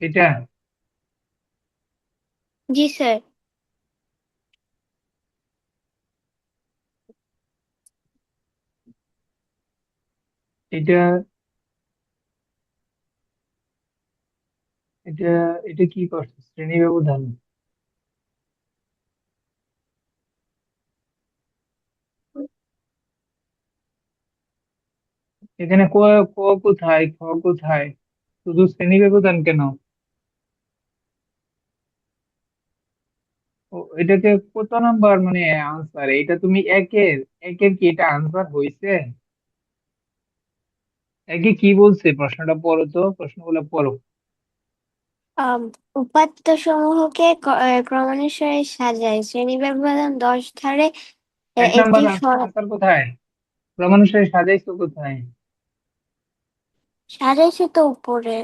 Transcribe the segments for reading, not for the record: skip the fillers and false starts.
এটা জি স্যার। এটা এটা এটা কি করছে শ্রেণী ব্যবধান? এখানে ক, ক কোথায়, খ কোথায়, শুধু শ্রেণী ব্যবধান কেন? এটাকে কত নাম্বার মানে আনসার? এটা তুমি একের, একের কি এটা আনসার হয়েছে? একে কি বলছে? প্রশ্নটা পড়ো তো, প্রশ্নগুলো পড়ো। আম, উপাত্ত সমূহকে ক্রমানুসারে সাজায় শ্রেণী ব্যবধান 10 ধারে। এক এটি নাম্বার আনসার কোথায়? ক্রমানুসারে সাজাইছো কোথায়? সাজাইছে তো উপরে।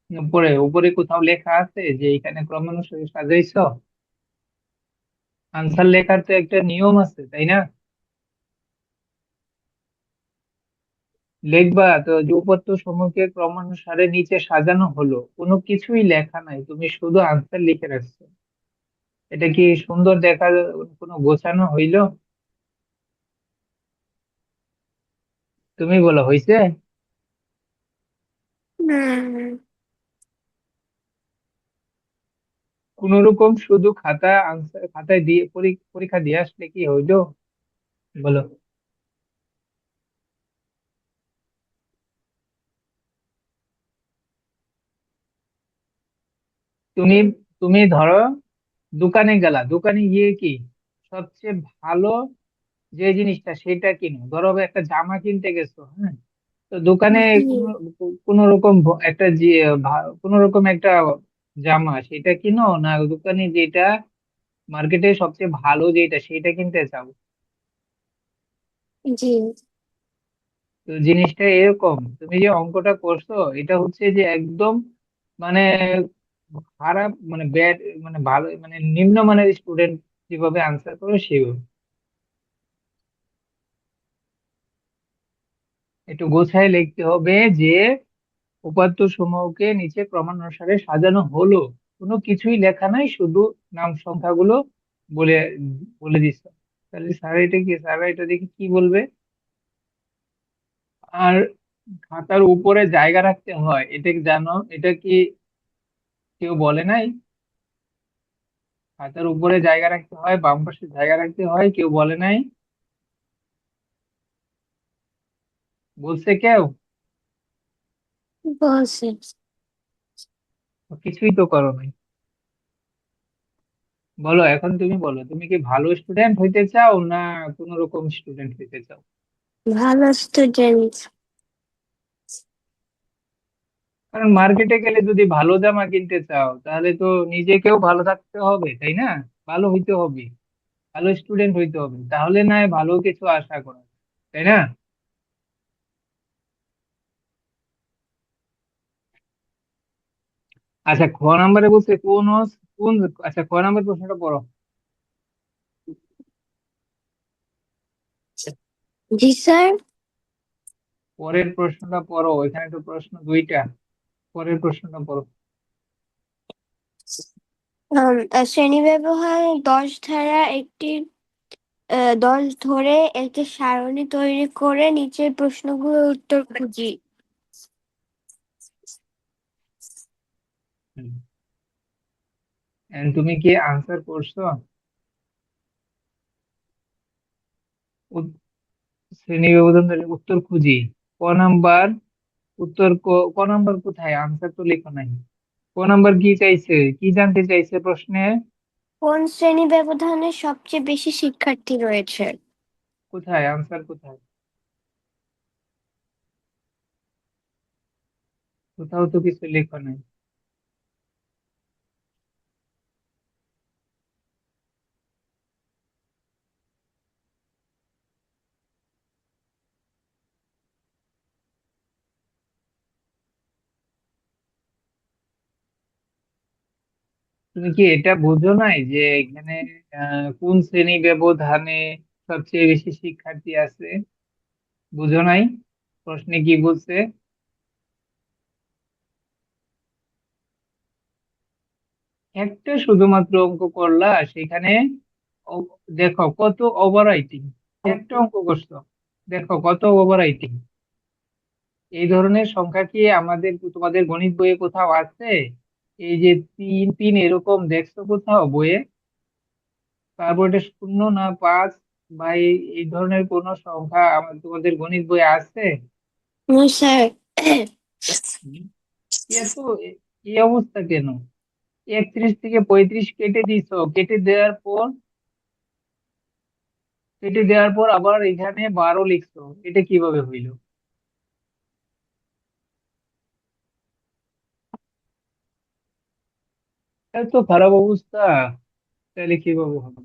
উপরে, উপরে কোথাও লেখা আছে যে এখানে ক্রমানুসারে সাজাইছো? আনসার লেখার তো একটা নিয়ম আছে, তাই না? লিখবা তো যে উপাত্ত সমূহকে ক্রমানুসারে নিচে সাজানো হলো, কোনো কিছুই লেখা নাই, তুমি শুধু আনসার লিখে রাখছো। এটা কি সুন্দর দেখার কোনো গোছানো হইলো? তুমি বলো, হইছে? হুম। কোন রকম শুধু খাতা আনসার খাতায় দিয়ে পরীক্ষা দিয়ে আসলে কি হইলো? বলো। তুমি তুমি ধরো দোকানে গেলা, দোকানে গিয়ে কি সবচেয়ে ভালো যে জিনিসটা সেটা কিনো। ধরো একটা জামা কিনতে গেছো, হ্যাঁ, তো দোকানে জি। কোনো কোনো রকম একটা যে কোনো রকম একটা জামা সেটা কিনো, না দোকানে যেটা মার্কেটে সবচেয়ে ভালো যেটা সেটা কিনতে চাও? জি। তো জিনিসটা এরকম, তুমি যে অঙ্কটা করছো এটা হচ্ছে যে একদম মানে খারাপ মানে ব্যাড মানে ভালো মানে নিম্নমানের স্টুডেন্ট যেভাবে আনসার করে সেভাবে। একটু গোছায় লিখতে হবে যে উপাত্ত সমূহকে নিচে ক্রমানুসারে সাজানো হলো, কোনো কিছুই লেখা নাই, শুধু নাম সংখ্যাগুলো বলে বলে দিচ্ছ। তাহলে স্যার এটা কি, স্যার এটা দেখে কি বলবে? আর খাতার উপরে জায়গা রাখতে হয়, এটা কি জানো? এটা কি কেউ বলে নাই? খাতার উপরে জায়গা রাখতে হয়, বাম পাশে জায়গা রাখতে হয়, কেউ বলে নাই? বলছে কেউ? বলছি। কিছুই তো করো নাই। বলো, এখন তুমি বলো, তুমি কি ভালো স্টুডেন্ট হইতে চাও না কোন রকম স্টুডেন্ট হইতে চাও? ভালো স্টুডেন্ট। কারণ মার্কেটে গেলে যদি ভালো জামা কিনতে চাও তাহলে তো নিজেকেও ভালো থাকতে হবে, তাই না? ভালো হইতে হবে, ভালো স্টুডেন্ট হইতে হবে, তাহলে না হয় ভালো কিছু আশা করা যায়, তাই না? আচ্ছা, খ নাম্বারে বলছে কোন কোন, আচ্ছা খ নাম্বার প্রশ্নটা পড়ো। জি স্যার। পরের প্রশ্নটা পড়ো, এখানে তো প্রশ্ন দুইটা, পরের প্রশ্নটা পড়ো। শ্রেণী ব্যবহার 10 ধারা একটি দল ধরে একটি সারণী তৈরি করে নিচের প্রশ্নগুলোর উত্তর খুঁজি। হুম। And তুমি কি আনসার করছো? উত- শ্রেণী ব্যবধান উত্তর খুঁজি, ক নাম্বার উত্তর, ক নাম্বার কোথায়? আনসার তো লেখো নাই। ক নাম্বার কি চাইছে, কি জানতে চাইছে প্রশ্নে? কোন শ্রেণী ব্যবধানে সবচেয়ে বেশি শিক্ষার্থী রয়েছে? কোথায় আনসার কোথায়? কোথাও তো কিছু লেখো নাই। তুমি কি এটা বুঝো নাই যে এখানে কোন শ্রেণী ব্যবধানে সবচেয়ে বেশি শিক্ষার্থী আছে? বুঝো নাই প্রশ্নে কি বলছে? একটা শুধুমাত্র অঙ্ক করলা, সেখানে দেখো কত ওভার রাইটিং। একটা অঙ্ক করছো, দেখো কত ওভার রাইটিং। এই ধরনের সংখ্যা কি আমাদের তোমাদের গণিত বইয়ে কোথাও আছে? এই যে তিন তিন এরকম দেখছো কোথাও বইয়ে? তারপর এটা শূন্য না পাঁচ, বা এই ধরনের কোন সংখ্যা তোমাদের গণিত বইয়ে আছে? No sir. হুম, এত এই অবস্থা কেন? 31 থেকে 35 কেটে দিছো, কেটে দেওয়ার পর আবার এখানে 12 লিখছো। এটা কিভাবে হইলো? এত খারাপ অবস্থা, তাহলে কিভাবে হবে?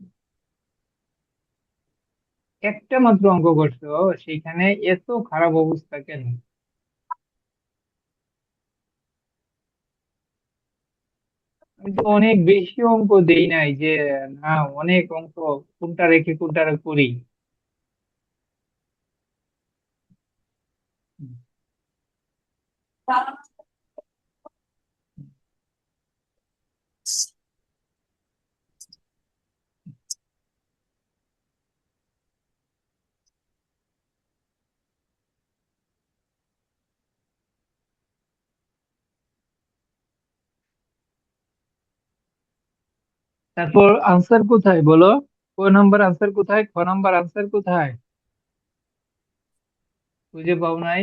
একটা মাত্র অঙ্ক করছো, সেখানে এত খারাপ অবস্থা কেন? আমি তো অনেক বেশি অঙ্ক দেই নাই যে, না, অনেক অঙ্ক কোনটা রেখে কোনটা করি। তারপর আনসার কোথায় বলো? ক নাম্বার আনসার কোথায়, খ নাম্বার আনসার কোথায়? খুঁজে পাও নাই?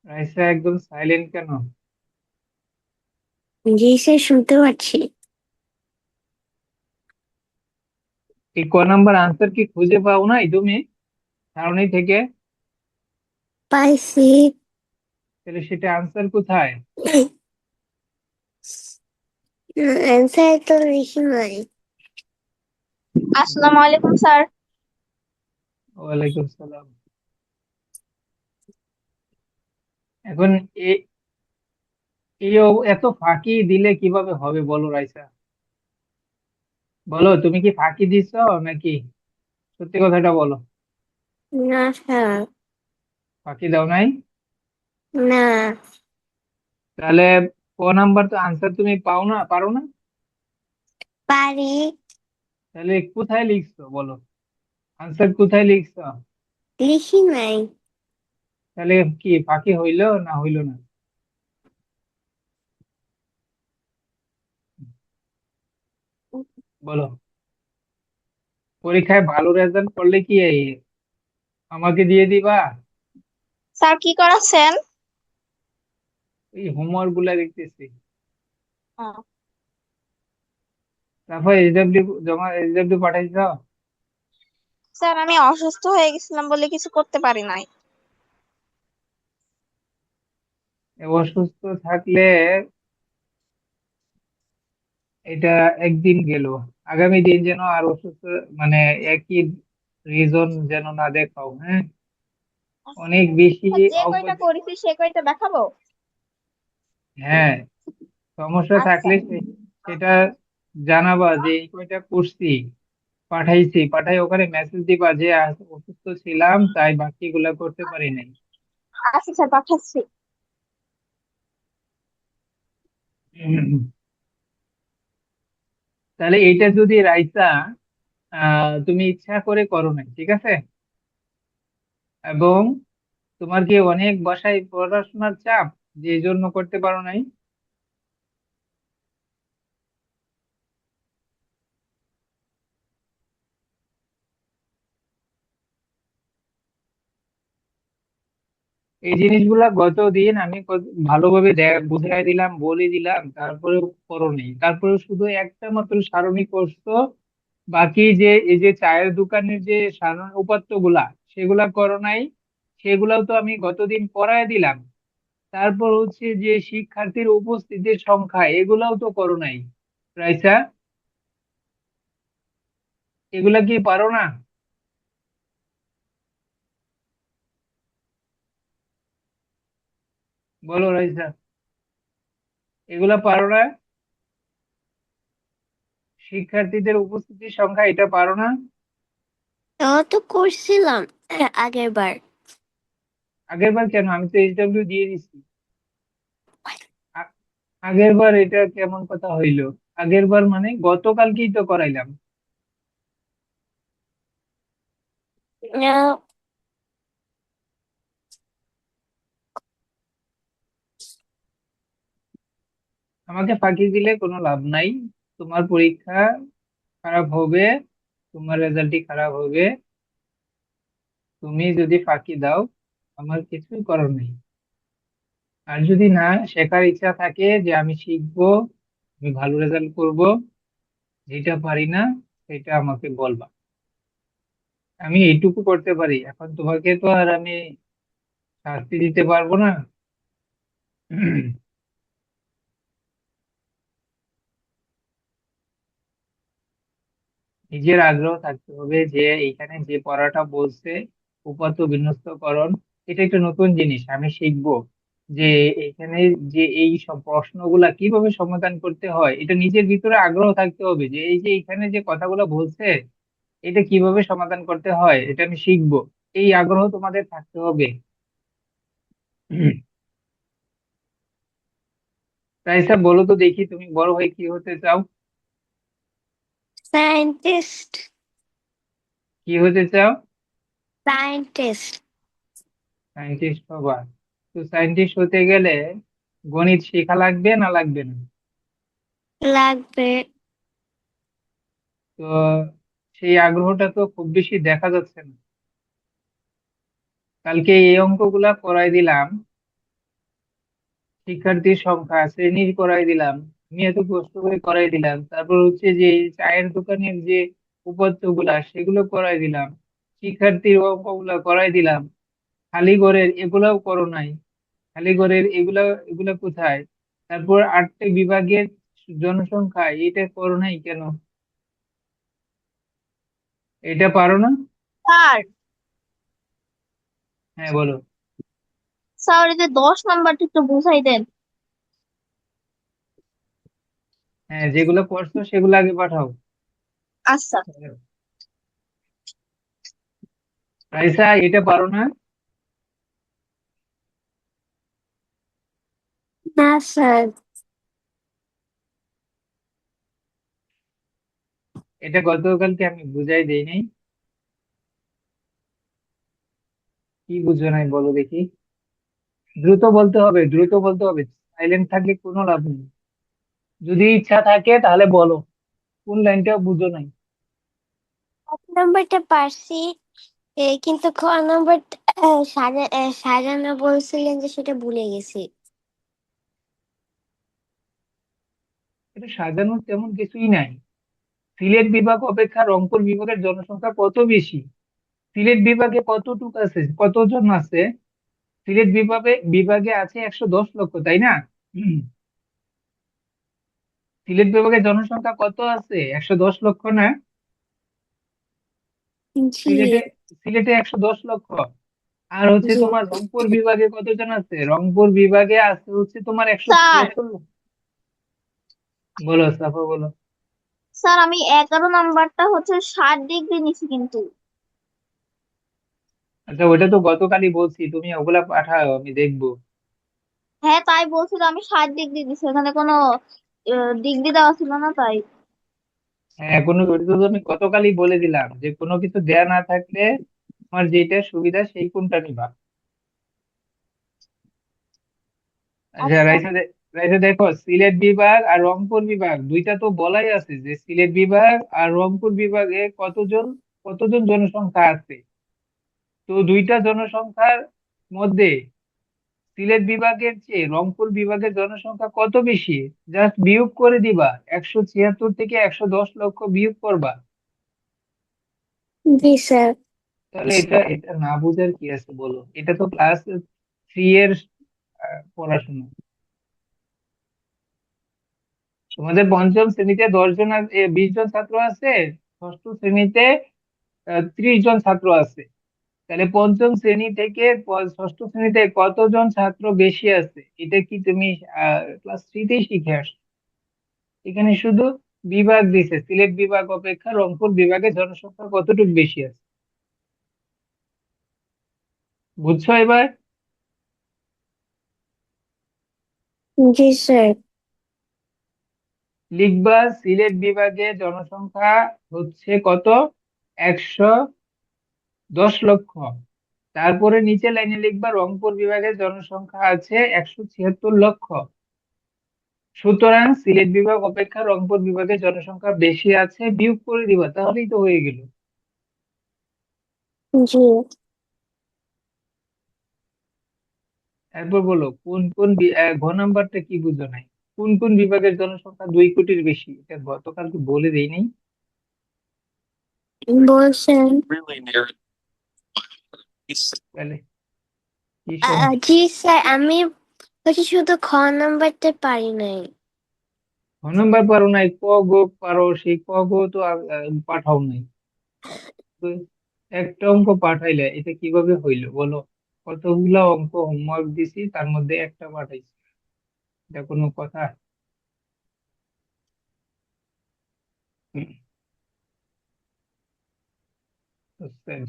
রাইসা একদম সাইলেন্ট কেন? জি স্যার, শুনতে পাচ্ছি। এই ক নাম্বার আনসার কি খুঁজে পাও নাই তুমি সারণী থেকে? পাইছি। তাহলে সেটা আনসার কোথায়? অ্যান্সার তো বেশি নাই। আসসালামু আলাইকুম স্যার। ওয়ালাইকুম সালাম। এখন এ- এত ফাঁকি দিলে কিভাবে হবে বলো রাইসা? বলো, তুমি কি ফাঁকি দিছো নাকি? সত্যি কথাটা বলো। না স্যার। ফাঁকি দাও নাই? না। তাহলে ক নাম্বার তো আনসার তুমি পাও না, পারো না? পারি। তাহলে কোথায় লিখছো বলো? আনসার কোথায় লিখছো? লিখি নাই। তাহলে কি ফাঁকি হইলো না হইলো না? বলো। পরীক্ষায় ভালো রেজাল্ট করলে কি আমাকে দিয়ে দিবা? স্যার কি করাচ্ছেন? এই হোমওয়ার্ক গুলা দেখতেছি। ও, তারপর এইচডব্লিউ পাঠাইছো? স্যার আমি অসুস্থ হয়ে গেছিলাম বলে কিছু করতে পারি নাই। অসুস্থ থাকলে এটা একদিন গেল, আগামী দিন যেন আর অসুস্থ, মানে একই রিজন যেন না দেখাও, হ্যাঁ? অনেক বেশি স্যার যে কয়টা অপচয়। করেছি সে কয়টা দেখাবো? হ্যাঁ, সমস্যা আচ্ছা। থাকলে সেটা জানাবা যে এই কয়টা করছি, পাঠাই ওখানে মেসেজ দিবা যে আজ অসুস্থ ছিলাম তাই বাকিগুলা করতে পারি নাই। আচ্ছা স্যার, পাঠাচ্ছি। তাহলে এইটা যদি রাইসা তুমি ইচ্ছা করে করো নাই, ঠিক আছে? এবং তোমার কি অনেক বাসায় পড়াশোনার চাপ, যে এই জন্য করতে পারো নাই? এই জিনিসগুলা গতদিন আমি ভালোভাবে বুঝাই দিলাম, বলে দিলাম, তারপরে করো নি, তারপরে শুধু একটা মাত্র সারণী করছো। বাকি যে এই যে চায়ের দোকানের যে সাধারণ উপাত্ত গুলা, সেগুলা করো নাই। সেগুলাও তো আমি গতদিন পড়ায় দিলাম। তারপর হচ্ছে যে শিক্ষার্থীর উপস্থিতির সংখ্যা, এগুলাও তো করো নাই রাইসা। এগুলা কি পারো না? বলো রাইসা, এগুলা পারো না? শিক্ষার্থীদের উপস্থিতির সংখ্যা, এটা পারো না? তো তো করছিলাম আগের বার। আগের বার কেন, আমি তো SW দিয়ে দিছি। আ- আগের বার এটা কেমন কথা হইলো? আগের বার মানে গতকালকেই তো করাইলাম। আহ, আমাকে ফাঁকি দিলে কোনো লাভ নাই। তোমার পরীক্ষা খারাপ হবে, তোমার রেজাল্টই খারাপ হবে। তুমি যদি ফাঁকি দাও, আমার কিছুই করার নেই। আর যদি না শেখার ইচ্ছা থাকে যে আমি শিখবো, আমি ভালো রেজাল্ট করব, যেটা পারি না সেটা আমাকে বলবা। আমি এইটুকু করতে পারি, এখন তোমাকে তো আর আমি শাস্তি দিতে পারবো না। নিজের আগ্রহ থাকতে হবে যে এইখানে যে পড়াটা বলছে, উপাত্ত বিন্যস্তকরণ, এটা একটা নতুন জিনিস আমি শিখবো। যে এখানে যে এই সব প্রশ্নগুলা কিভাবে সমাধান করতে হয়, এটা নিজের ভিতরে আগ্রহ থাকতে হবে যে এই যে এখানে যে কথাগুলো বলছে, এটা কিভাবে সমাধান করতে হয় এটা আমি শিখবো। এই আগ্রহ তোমাদের থাকতে হবে। রাইসা, বলো তো দেখি তুমি বড় হয়ে কি হতে চাও? সায়েন্টিস্ট। কি হতে চাও? সায়েন্টিস্ট। সায়েন্টিস্ট হবা? তো সায়েন্টিস্ট হতে গেলে গণিত শেখা লাগবে না লাগবে না? লাগবে। তো সেই আগ্রহটা তো খুব বেশি দেখা যাচ্ছে না। কালকে এই অঙ্কগুলা করাই দিলাম, শিক্ষার্থীর সংখ্যা শ্রেণীর করাই দিলাম, আমি এত কষ্ট করে করাই দিলাম, তারপর হচ্ছে যে এই চায়ের দোকানের যে উপাত্ত গুলা সেগুলো করাই দিলাম, শিক্ষার্থীর অঙ্কগুলা করাই দিলাম, খালি ঘরের এগুলাও করো নাই। খালি ঘরের এগুলা এগুলা কোথায়? তারপর 8টে বিভাগের জনসংখ্যা, এটা করো নাই কেন? এটা পারো না? স্যার, হ্যাঁ বলো। স্যার এই যে 10 নাম্বারটা একটু বুঝাই দেন। হ্যাঁ, যেগুলো করছো সেগুলো আগে পাঠাও। আচ্ছা। রাইসা, এটা পারো না? না স্যার। এটা গতকালকে আমি বুঝাই দেই নাই? কি বুঝো নাই বলো দেখি। দ্রুত বলতে হবে, দ্রুত বলতে হবে, সাইলেন্ট থাকলে কোনো লাভ নেই। যদি ইচ্ছা থাকে তাহলে বলো, কোন লাইনটা বুঝো নাই? এক নম্বরটা পারছি, কিন্তু খ নম্বর সাজানো বলছিলেন যে সেটা ভুলে গেছি। এটা সাজানোর তেমন কিছুই নাই। সিলেট বিভাগ অপেক্ষা রংপুর বিভাগের জনসংখ্যা কত বেশি? সিলেট বিভাগে কতটুক আছে, কতজন আছে? সিলেট বিভাগে বিভাগে আছে 110 লক্ষ, তাই না? হুম। সিলেট বিভাগের জনসংখ্যা কত আছে? 110 লক্ষ না? জি। সিলেটে সিলেটে 110 লক্ষ। আর হচ্ছে জি তোমার রংপুর বিভাগে কতজন আছে? রংপুর বিভাগে আছে হচ্ছে তোমার একশো স্যার, ছিয়াত্তর বলো সাফা, বলো। স্যার আমি 11 নাম্বারটা হচ্ছে 60 ডিগ্রি নিছি কিন্তু। আচ্ছা, ওটা তো গতকালই বলছি, তুমি ওগুলা পাঠাও আমি দেখবো। হ্যাঁ তাই বলছিল, আমি 60 ডিগ্রি দিছি, এখানে কোনো ডিগ্রি দেওয়া ছিল না তাই। হ্যাঁ, কোনো, ওটা তো আমি গতকালই বলে দিলাম যে কোনো কিছু দেয়া না থাকলে তোমার যেটা সুবিধা সেই কোনটা নিবা। আচ্ছা আচ্ছা। রাইসা, রাইসা দেখো, সিলেট বিভাগ আর রংপুর বিভাগ দুইটা তো বলাই আছে যে সিলেট বিভাগ আর রংপুর বিভাগে কতজন কতজন জনসংখ্যা আছে। তো দুইটা জনসংখ্যার মধ্যে সিলেট বিভাগের চেয়ে রংপুর বিভাগের জনসংখ্যা কত বেশি? জাস্ট বিয়োগ করে দিবা, 176 থেকে 110 লক্ষ বিয়োগ করবা। জি স্যার। তাহলে এটা এটা না বুঝার কি আছে বলো? এটা তো ক্লাস 3 এর পড়াশোনা। তোমাদের পঞ্চম শ্রেণীতে 10 জন 20 জন ছাত্র আছে, ষষ্ঠ শ্রেণীতে 30 জন ছাত্র আছে। তাহলে পঞ্চম শ্রেণী থেকে ষষ্ঠ শ্রেণীতে কতজন ছাত্র বেশি আছে, এটা কি তুমি ক্লাস 3তেই শিখে আসছো? এখানে শুধু বিভাগ দিছে, সিলেট বিভাগ অপেক্ষা রংপুর বিভাগে জনসংখ্যা কতটুকু বেশি আছে। বুঝছো এবার? জি স্যার। লিখবা সিলেট বিভাগে জনসংখ্যা হচ্ছে কত? 110 লক্ষ। তারপরে নিচে লাইনে লিখবা রংপুর বিভাগের জনসংখ্যা আছে 176 লক্ষ। সুতরাং সিলেট বিভাগ অপেক্ষা রংপুর বিভাগের জনসংখ্যা বেশি আছে, বিয়োগ করে দিবা, তাহলেই তো হয়ে গেল। জি। এরপর বলো কোন কোন ঘ নাম্বারটা কি বুঝো নাই? কোন কোন বিভাগের জনসংখ্যা 2 কোটির বেশি? এটা গতকালকে বলে দেই নাই? বলছেন। তাহলে কি সমস্যা? জি স্যার, আমি হচ্ছে শুধু খ নাম্বারটা পারি নাই। ঘ নাম্বার পারো নাই, ক গো পারো, সেই ক গো তো পাঠাও নাই। তো একটা অঙ্ক পাঠাইলে এটা কিভাবে হইলো বলো? কতগুলা অঙ্ক হোমওয়ার্ক দিছি, তার মধ্যে একটা পাঠাইছি, এটা কোনো কথা? হুম, so sad.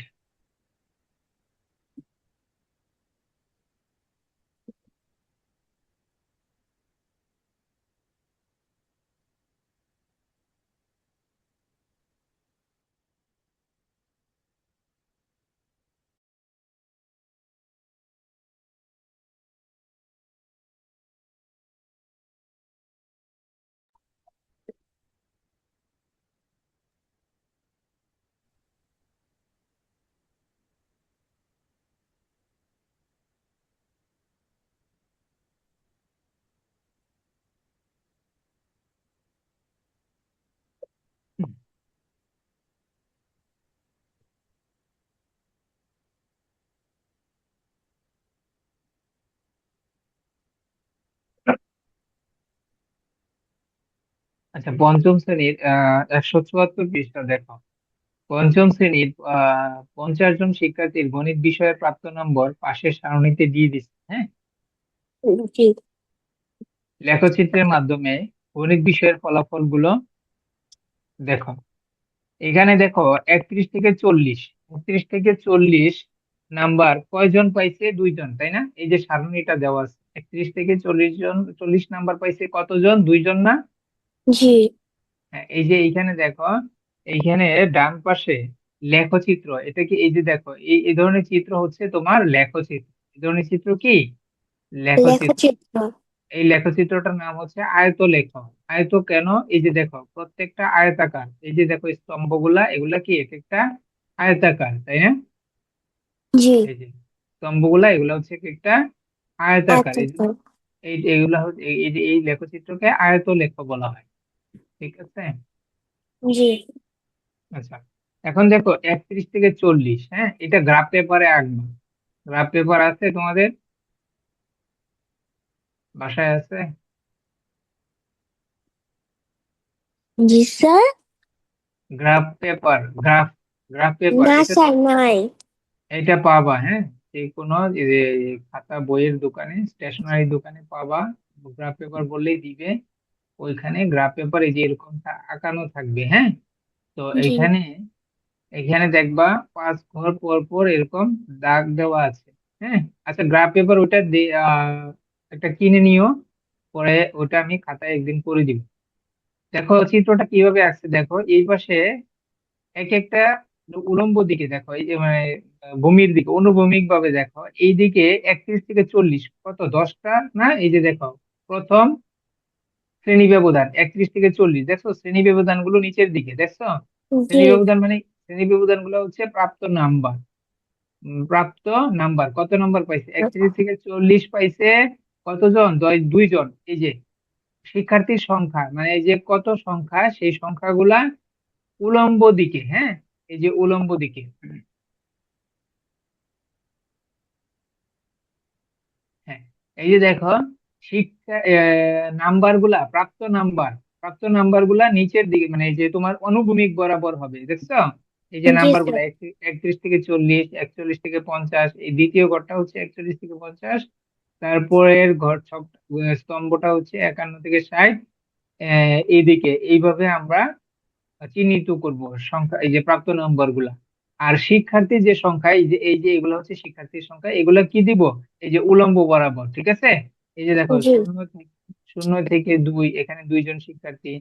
আচ্ছা, পঞ্চম শ্রেণীর 174 পৃষ্ঠা দেখো। পঞ্চম শ্রেণীর 50 জন শিক্ষার্থীর গণিত বিষয়ের প্রাপ্ত নম্বর পাশের সারণীতে দিয়ে দিচ্ছে, হ্যাঁ? জি। লেখচিত্রের মাধ্যমে গণিত বিষয়ের ফলাফল গুলো দেখো। এখানে দেখো 31 থেকে 40, 31 থেকে 40 নাম্বার কয়জন পাইছে? 2 জন, তাই না? এই যে সারণীটা দেওয়া আছে, 31 থেকে 40 জন, 40 নাম্বার পাইছে কতজন? 2 জন না? জি। হ্যাঁ, এই যে এইখানে দেখো, এইখানে ডান পাশে লেখচিত্র, এটা কি? এই যে দেখো, এই ধরনের চিত্র হচ্ছে তোমার লেখচিত্র। এই ধরনের চিত্র কি? লেখচিত্র। লেখচিত্র। এই লেখচিত্রটার নাম হচ্ছে আয়তলেখ। আয়ত কেন? এই যে দেখো, প্রত্যেকটা আয়তাকার। এই যে দেখো স্তম্ভগুলা, এগুলা কি এক একটা আয়তাকার, তাই না? জি। এই যে স্তম্ভগুলা, এগুলা হচ্ছে এক একটা আয়তাকার। এই জন্য আচ্ছা। এগুলা হচ্ছে এই যে এই লেখচিত্রকে আয়তলেখ বলা হয়। ঠিক আছে? জি। আচ্ছা, এখন দেখো 31 থেকে 40, হ্যাঁ, এটা গ্রাফ পেপারে আঁকবা। গ্রাফ পেপার আছে তোমাদের বাসায়? আছে? জি sir. Graph paper, graph, graph paper না এটা তো, স্যার, নাই। এটা পাবা, হ্যাঁ, যে কোনো যে খাতা বইয়ের দোকানে, স্টেশনারি দোকানে পাবা। গ্রাফ পেপার বললেই দিবে। ওইখানে গ্রাফ পেপার এই যে এরকম আঁকানো থাকবে, হ্যাঁ। তো জি। এইখানে, এখানে দেখবা 5 ঘর পর পর এরকম দাগ দেওয়া আছে, হ্যাঁ। আচ্ছা, গ্রাফ পেপার ওটা একটা কিনে নিও, পরে ওটা আমি খাতায় একদিন করে দিব। দেখো চিত্রটা কিভাবে আসছে, দেখো এই পাশে এক একটা উলম্ব দিকে দেখো, এই যে মানে ভূমির দিকে অনুভূমিক ভাবে দেখো, এই দিকে 31 থেকে 40 কত? 10টা না? এই যে দেখো, প্রথম শ্রেণী ব্যবধান 31 থেকে 40, দেখছো শ্রেণী ব্যবধান গুলো নিচের দিকে, দেখছো? জি। শ্রেণী ব্যবধান মানে, শ্রেণী ব্যবধান গুলো হচ্ছে প্রাপ্ত নাম্বার। প্রাপ্ত নাম্বার কত নাম্বার পাইছে? 31 থেকে 40 পাইছে কতজন? 2জন। এই যে শিক্ষার্থীর সংখ্যা, মানে এই যে কত সংখ্যা, সেই সংখ্যাগুলা উলম্ব দিকে, হ্যাঁ, এই যে উলম্ব দিকে। হ্যাঁ, এই যে দেখো, শিক্ষা নাম্বার গুলা, প্রাপ্ত নাম্বার, প্রাপ্ত নাম্বার গুলা নিচের দিকে, মানে এই যে তোমার অনুভূমিক বরাবর হবে, দেখছো? এই যে জি নাম্বার স্যার। গুলা 31 থেকে 40, 41 থেকে 50, এই দ্বিতীয় ঘরটা হচ্ছে 41 থেকে 50, তারপরের ঘর স্তম্ভটা হচ্ছে 51 থেকে 60। এইদিকে এইভাবে আমরা চিহ্নিত করব সংখ্যা, এই যে প্রাপ্ত নম্বর গুলা। আর শিক্ষার্থীর যে সংখ্যা, এই যে এগুলো হচ্ছে শিক্ষার্থীর সংখ্যা, এগুলা কি দিব? এই যে উলম্ব বরাবর, ঠিক আছে? এই যে দেখো জি। 0 শূন্য থেকে 2 এখানে 2 জন শিক্ষার্থী,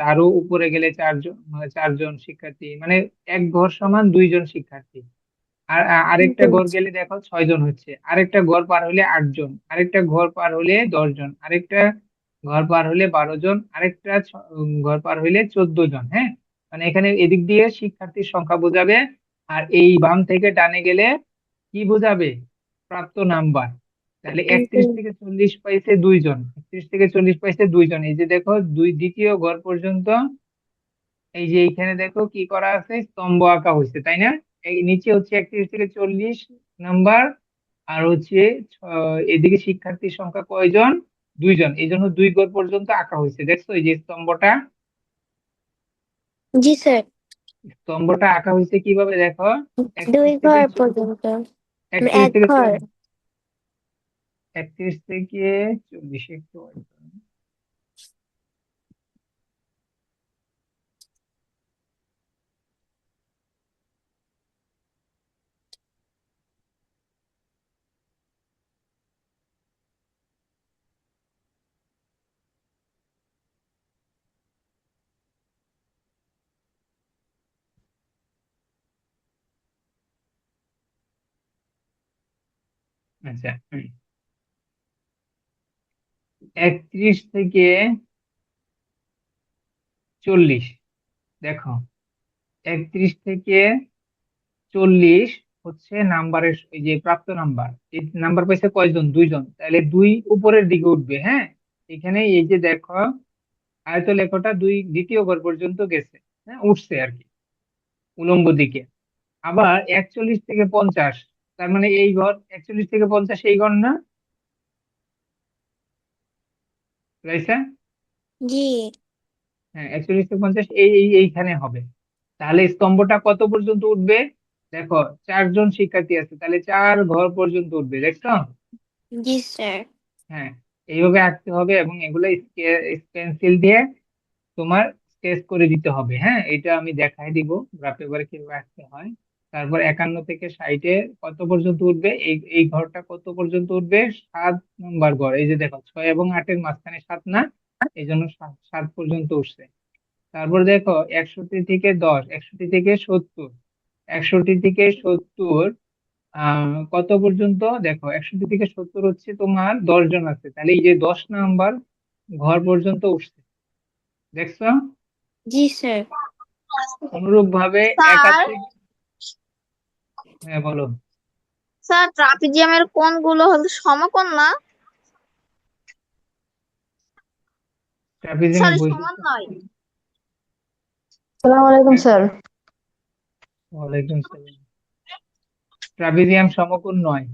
তারও উপরে গেলে 4 জন, 4 জন শিক্ষার্থী, মানে এক ঘর সমান 2 জন শিক্ষার্থী। আর আরেকটা ঘর গেলে দেখো 6 জন হচ্ছে, আরেকটা ঘর পার হলে 8 জন, আরেকটা ঘর পার হলে 10 জন, আরেকটা ঘর পার হলে 12 জন, আরেকটা ঘর পার হইলে 14 জন। হ্যাঁ, মানে এখানে এদিক দিয়ে শিক্ষার্থীর সংখ্যা বোঝাবে, আর এই বাম থেকে ডানে গেলে কি বোঝাবে? প্রাপ্ত নাম্বার। তাহলে 31 থেকে 40 পাইছে 2 জন, 31 থেকে 40 পাইছে 2 জন। এই যে দেখো দ্বিতীয় ঘর পর্যন্ত, এই যে এইখানে দেখো কি করা আছে, স্তম্ভ আঁকা হয়েছে, তাই না? এই নিচে হচ্ছে 31 থেকে 40 নাম্বার, আর হচ্ছে এদিকে শিক্ষার্থীর সংখ্যা কয়জন? 2 জন, এই জন্য 2 ঘর পর্যন্ত আঁকা হয়েছে। দেখছো এই যে স্তম্ভটা, জি স্যার। স্তম্ভটা আঁকা হয়েছে কিভাবে দেখো, 2 একত্রিশ থেকে ঘর চ- পর্যন্ত, মানে একত্রিশ এক থেকে ঘর। 31 থেকে 40 একটু wait করো। আচ্ছা, 31 থেকে 40, দেখো 31 থেকে 40 হচ্ছে নাম্বারের, এই যে প্রাপ্ত নাম্বার। এই নাম্বার পাইছে কয়জন? 2 জন, তাহলে 2 উপরের দিকে উঠবে। হ্যাঁ, এখানে এই যে দেখো আয়ত লেখটা 2 দ্বিতীয় ঘর পর্যন্ত গেছে, হ্যাঁ উঠছে আর কি, উলম্ব দিকে। আবার 41 থেকে 50, তার মানে এই ঘর 41 থেকে 50 এই ঘর না, রাইসা? জি হ্যাঁ, 41 থেকে 50 এইখানে হবে। তাহলে স্তম্ভটা কত পর্যন্ত উঠবে? দেখো 4 জন শিক্ষার্থী আছে, তাহলে 4 ঘর পর্যন্ত উঠবে, দেখছো? জি স্যার। হ্যাঁ, এইভাবে আঁকতে হবে, এবং এগুলো পেন্সিল দিয়ে তোমার স্কেচ করে দিতে হবে। হ্যাঁ, এটা আমি দেখাই দিব গ্রাফ পেপারে কিভাবে আঁকতে হয়। তারপর 51 থেকে 60-এ কত পর্যন্ত উঠবে, এই এই ঘরটা কত পর্যন্ত উঠবে? 7 নম্বর ঘর। এই যে দেখো 6 এবং 8-এর মাঝখানে 7 না, এই জন্য 7 পর্যন্ত উঠছে। তারপর দেখো 61 থেকে 10, 61 থেকে 70, 61 থেকে 70 কত পর্যন্ত? দেখো 61 থেকে 70 হচ্ছে তোমার 10 জন আছে, তাহলে এই যে 10 নাম্বার ঘর পর্যন্ত উঠছে, দেখছো? জি স্যার। অনুরূপ ভাবে স্যার 71, হ্যাঁ বলো। স্যার ট্রাপিজিয়ামের কোণগুলো হলো সমকোণ না? ট্রাপিজিয়ামের সরি, সমান বৈশিষ্ট্য নয়। কি? সালাম আলাইকুম হ্যাঁ, স্যার। ওয়ালাইকুম সালাম। ট্রাপিজিয়াম সমকোণ নয়,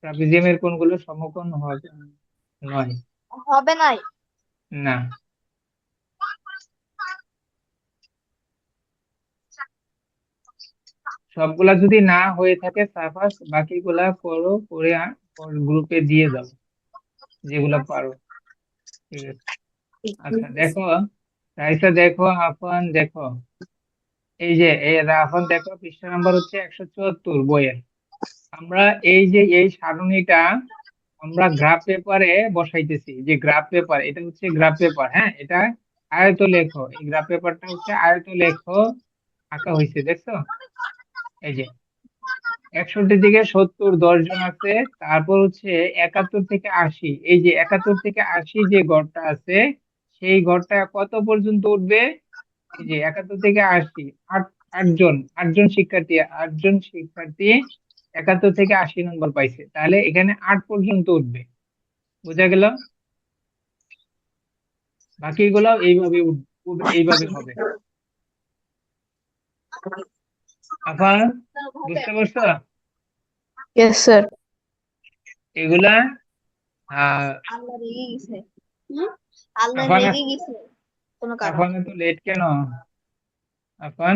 ট্রাপিজিয়ামের কোণগুলো সমকোণ হবে নয়, হবে নাই। না। সবগুলা যদি না হয়ে থাকে সাফাস, বাকিগুলা করো, করে গ্রুপে দিয়ে দাও যেগুলা পারো। ঠিক আছে। আচ্ছা দেখো রাইসা, দেখো আফান, দেখো এই যে এই রাফান, দেখো পৃষ্ঠা নাম্বার হচ্ছে 174 বইয়ের। আমরা এই যে এই সারণীটা আমরা গ্রাফ পেপারে বসাইতেছি, যে গ্রাফ পেপার, এটা হচ্ছে গ্রাফ পেপার। হ্যাঁ, এটা আয়ত লেখো, এই গ্রাফ পেপারটা হচ্ছে আয়ত লেখো আঁকা হয়েছে, দেখছো? এই যে 61 থেকে 70 10 জন আছে। তারপর হচ্ছে 71 থেকে 80, এই যে 71 থেকে 80 যে ঘরটা আছে, সেই ঘরটা কত পর্যন্ত উঠবে? এই যে 71 থেকে 80, 8জন শিক্ষার্থী, 8জন শিক্ষার্থী 71 থেকে 80 নম্বর পাইছে, তাহলে এখানে 8 পর্যন্ত উঠবে। বোঝা গেল? বাকিগুলো এইভাবে এইভাবে হবে। আপা, বুঝতে পারছো? Yes sir. এগুলা আহ আল্লাহ রেগে গেছে। হুম? আল্লাহ আফান, রেগে গেছে কোনো আফান কারণে। এত লেট কেন? আফান,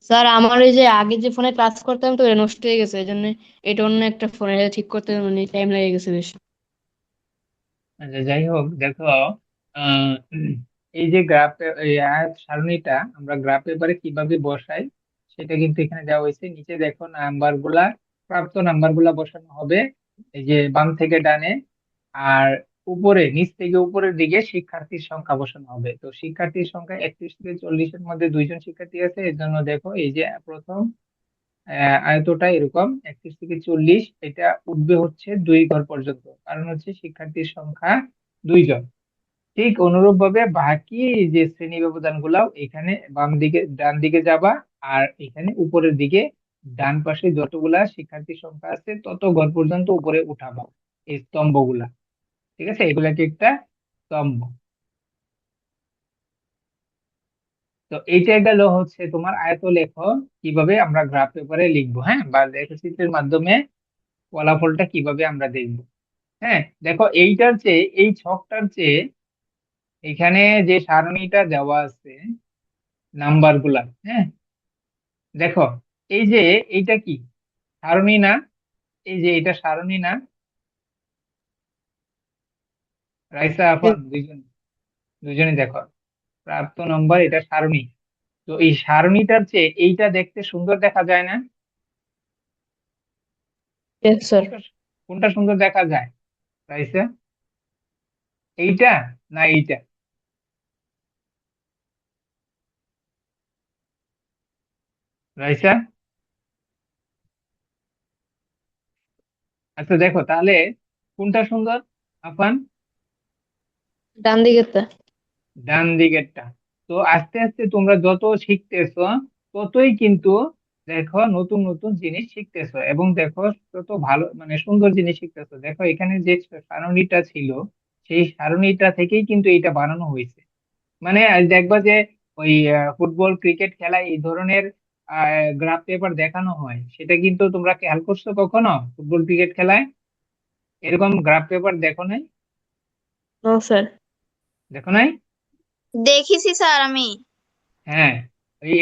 স্যার আমার ওই যে আগে যে ফোনে ক্লাস করতাম তো এটা নষ্ট হয়ে গেছে, এই জন্য এটা অন্য একটা ফোনে ঠিক করতে মানে টাইম লেগে গেছে বেশি। আচ্ছা যাই হোক, দেখো আহ এই যে গ্রাফ, এই আয়াত সারণীটা আমরা গ্রাফ পেপারে কিভাবে বসাই সেটা কিন্তু এখানে দেওয়া হয়েছে। নিচে দেখো নাম্বার গুলা প্রাপ্ত নাম্বার গুলা বসানো হবে এই যে বাম থেকে ডানে, আর উপরে নিচ থেকে উপরের দিকে শিক্ষার্থীর সংখ্যা বসানো হবে। তো শিক্ষার্থীর সংখ্যা 31 থেকে 40-এর মধ্যে 2জন শিক্ষার্থী আছে, এর জন্য দেখো এই যে প্রথম আয়তটা এরকম 31 থেকে 40, এটা উঠবে হচ্ছে 2 ঘর পর্যন্ত, কারণ হচ্ছে শিক্ষার্থীর সংখ্যা 2জন। ঠিক অনুরূপ ভাবে বাকি যে শ্রেণী ব্যবধান গুলাও এখানে বাম দিকে ডান দিকে যাবা, আর এখানে উপরের দিকে ডান পাশে যতগুলা শিক্ষার্থীর সংখ্যা আছে তত ঘর পর্যন্ত উপরে উঠাবা এই স্তম্ভগুলা। ঠিক আছে, এগুলাকে একটা স্তম্ভ। তো এইটা গেল হচ্ছে তোমার আয়ত লেখ কিভাবে আমরা গ্রাফ পেপারে লিখবো, হ্যাঁ, বা লেখচিত্রের মাধ্যমে ফলাফলটা কিভাবে আমরা দেখবো। হ্যাঁ, দেখো এইটার চেয়ে এই ছকটার চেয়ে এখানে যে সারণীটা দেওয়া আছে নাম্বার গুলা, হ্যাঁ, দেখো এই যে এইটা কি সারণী না, এই যে এটা সারণী না রাইসা আফান, দুজনে দেখো প্রাপ্ত নম্বর এটা সারণী। তো এই সারণীটার চেয়ে এইটা দেখতে সুন্দর দেখা যায় না? Yes sir. কোনটা কোনটা সুন্দর দেখা যায় রাইসা, এইটা না এইটা? রাইসা, আচ্ছা দেখো তাহলে কোনটা সুন্দর আফান? ডান দিকেরটা। ডান দিকেরটা। তো আস্তে আস্তে তোমরা যত শিখতেছো ততই কিন্তু দেখো নতুন নতুন জিনিস শিখতেছো, এবং দেখো তত ভালো মানে সুন্দর জিনিস শিখতেছো। দেখো এখানে যে সারণীটা ছিল সেই সারণীটা থেকেই কিন্তু এটা বানানো হয়েছে। মানে দেখবা যে ওই ফুটবল ক্রিকেট খেলায় এই ধরনের গ্রাফ পেপার দেখানো হয়, সেটা কিন্তু তোমরা খেয়াল করছো কখনো? ফুটবল ক্রিকেট খেলায় এরকম গ্রাফ পেপার দেখো নাই? No sir. দেখো নাই? দেখেছি স্যার আমি। হ্যাঁ,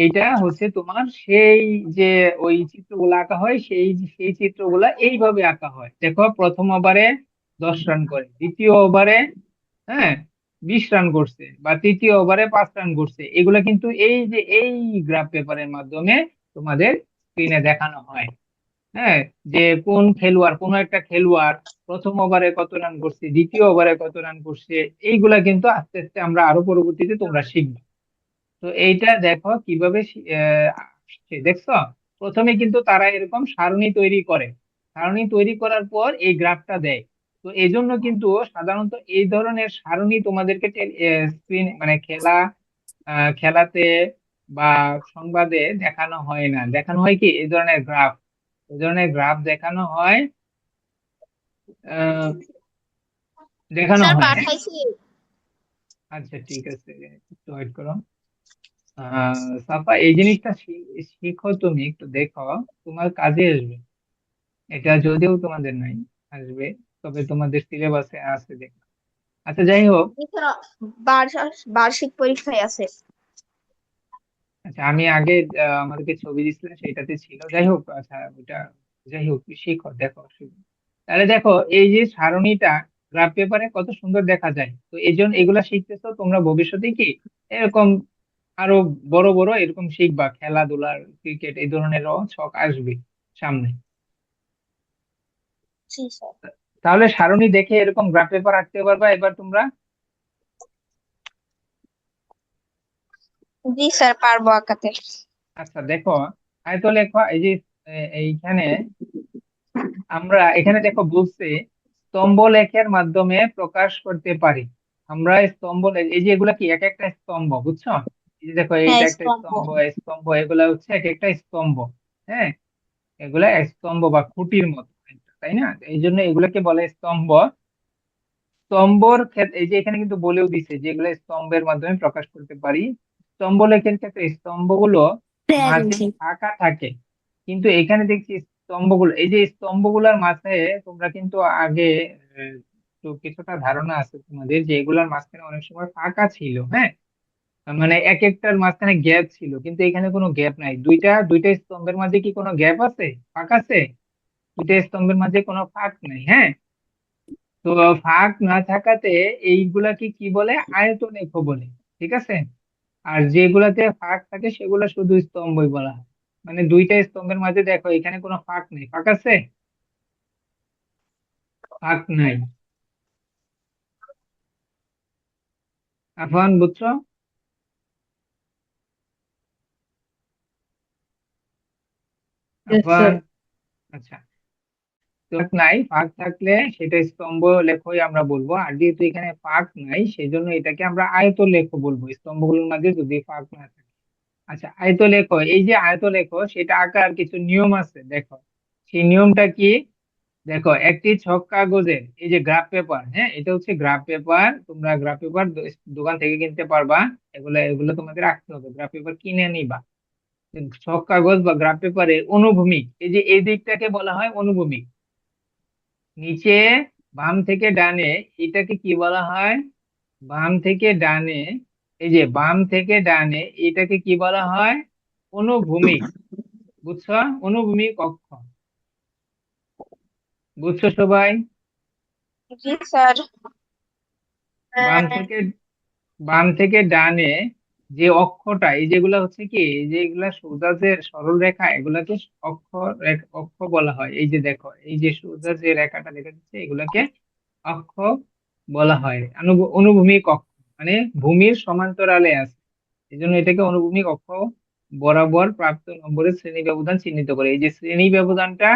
এইটা হচ্ছে তোমার সেই যে ওই চিত্রগুলো আঁকা হয়, সেই সেই চিত্রগুলা এইভাবে আঁকা হয়। দেখো প্রথম ওভারে 10 রান করে, দ্বিতীয় ওভারে হ্যাঁ 20 রান করছে, বা তৃতীয় ওভারে 5 রান করছে, এগুলা কিন্তু এই যে এই গ্রাফ পেপারের মাধ্যমে তোমাদের স্ক্রিনে দেখানো হয়। হ্যাঁ, যে কোন খেলোয়াড়, কোন একটা খেলোয়াড় প্রথম ওভারে কত রান করছে, দ্বিতীয় ওভারে কত রান করছে, এইগুলা কিন্তু আস্তে আস্তে আমরা আরো পরবর্তীতে তোমরা শিখবে। তো এইটা দেখো কিভাবে আসছে দেখছো। প্রথমে কিন্তু তারা এরকম সারণী তৈরি করে, সারণী তৈরি করার পর এই গ্রাফটা দেয়। তো এই জন্য কিন্তু সাধারণত এই ধরনের সারণী তোমাদেরকে স্ক্রিন মানে খেলাতে বা সংবাদে দেখানো হয় না, দেখানো হয় কি এই ধরনের গ্রাফ, এই ধরনের গ্রাফ দেখানো হয়, আহ, দেখানো স্যার হয়, হ্যাঁ। পাঠাইছি। আচ্ছা ঠিক আছে, একটু ওয়েট করো। সাফা এই জিনিসটা শিখো, তুমি একটু দেখো, তোমার কাজে আসবে। এটা যদিও তোমাদের নাই, আসবে, তবে তোমাদের সিলেবাসে আছে দেখো। আচ্ছা যাই হোক, এছাড়া বার্ষিক পরীক্ষায় আছে। আচ্ছা আমি আগে আমাদেরকে ছবি দিচ্ছিলেন সেটাতে ছিল, যাই হোক, আচ্ছা ওটা যাই হোক শিখো দেখো তাহলে দেখো এই যে সারণীটা গ্রাফ পেপারে কত সুন্দর দেখা যায়। তো এই জন্য এগুলা শিখতেছো তোমরা ভবিষ্যতে কি এরকম আরো বড় বড় এরকম শিখবা, খেলাধুলার ক্রিকেট এই ধরনেরও ছক আসবে সামনে। জি স্যার। তাহলে সারণী দেখে এরকম গ্রাফ পেপার আঁকতে পারবা এবার তোমরা? জি স্যার পারবো আঁকাতে। আচ্ছা দেখো লেখো এই যে এইখানে আমরা এখানে দেখো বলছে স্তম্ভ লেখের মাধ্যমে প্রকাশ করতে পারি। আমরা এই যে এগুলা কি এক একটা স্তম্ভ, বুঝছো? এই যে দেখো হ্যাঁ এইটা একটা স্তম্ভ। স্তম্ভ, স্তম্ভ এগুলা হচ্ছে এক একটা স্তম্ভ। হ্যাঁ, এগুলা স্তম্ভ বা খুঁটির মতো, তাই না? এই জন্য এগুলাকে বলে স্তম্ভ। স্তম্ভর ক্ষেত্রে এই যে এখানে কিন্তু বলেও দিছে যে এগুলো স্তম্ভের মাধ্যমে প্রকাশ করতে পারি। স্তম্ভ লেখের ক্ষেত্রে স্তম্ভগুলো মাঝে ফাঁকা থাকে, কিন্তু এখানে দেখছি স্তম্ভগুলো, এই যে স্তম্ভগুলোর মাঝে তোমরা কিন্তু আগে তো কিছুটা ধারণা আছে তোমাদের যে এগুলার মাঝখানে অনেক সময় ফাঁকা ছিল, হ্যাঁ, মানে এক একটার মাঝখানে গ্যাপ ছিল, কিন্তু এখানে কোনো গ্যাপ নাই। দুইটা দুইটা স্তম্ভের মাঝে কি কোনো গ্যাপ আছে, ফাঁক আছে? দুইটা স্তম্ভের মাঝে কোনো ফাঁক নাই, হ্যাঁ। তো ফাঁক না থাকাতে এইগুলাকে কি বলে, আয়তনেক বলে। ঠিক আছে, আর যেগুলাতে ফাঁক থাকে সেগুলো শুধু স্তম্ভই বলা হয়। মানে দুইটা স্তম্ভের মাঝে দেখো এখানে কোনো ফাঁক নেই, ফাঁক আছে? ফাঁক নাই। আফান বুঝছো? Yes Affan, sir. আচ্ছা। তো ফাঁক নাই, ফাঁক থাকলে সেটা স্তম্ভ লেখই আমরা বলবো, আর যেহেতু এখানে ফাঁক নাই সেই জন্য এটাকে আমরা আয়ত লেখ বলবো, স্তম্ভগুলোর মাঝে যদি ফাঁক না থাকে। আচ্ছা, আয়ত লেখ, এই যে আয়ত লেখ সেটা আঁকার কিছু নিয়ম আছে, দেখো সেই নিয়মটা কি। দেখো, একটি ছক কাগজের, এই যে গ্রাফ পেপার, হ্যাঁ এটা হচ্ছে গ্রাফ পেপার, তোমরা গ্রাফ পেপার দোকান থেকে কিনতে পারবা। এগুলো এগুলো তোমাদের রাখতে হবে, গ্রাফ পেপার কিনে নিবা। ছক কাগজ বা গ্রাফ পেপারের অনুভূমিক, এই যে এই দিকটাকে বলা হয় অনুভূমিক। নিচে বাম থেকে ডানে এটাকে কি বলা হয়? বাম থেকে ডানে, এই যে বাম থেকে ডানে এটাকে কি বলা হয়? অনুভূমিক। বুঝছো? অনুভূমিক অক্ষ। বুঝছো সবাই? জি স্যার। বাম থেকে বাম থেকে ডানে যে অক্ষটা, এই যেগুলা হচ্ছে কি, এই যে এগুলা সোজা যে সরল রেখা, এগুলাকে অক্ষ অক্ষ বলা হয়। এই যে দেখো, এই যে সোজা যে রেখাটা দেখা যাচ্ছে এগুলাকে অক্ষ বলা হয়। অনুভূমিক অক্ষ মানে ভূমির সমান্তরালে আছে, এই জন্য এটাকে অনুভূমিক অক্ষ বরাবর প্রাপ্ত নম্বরের শ্রেণী ব্যবধান চিহ্নিত করে। এই যে শ্রেণী ব্যবধানটা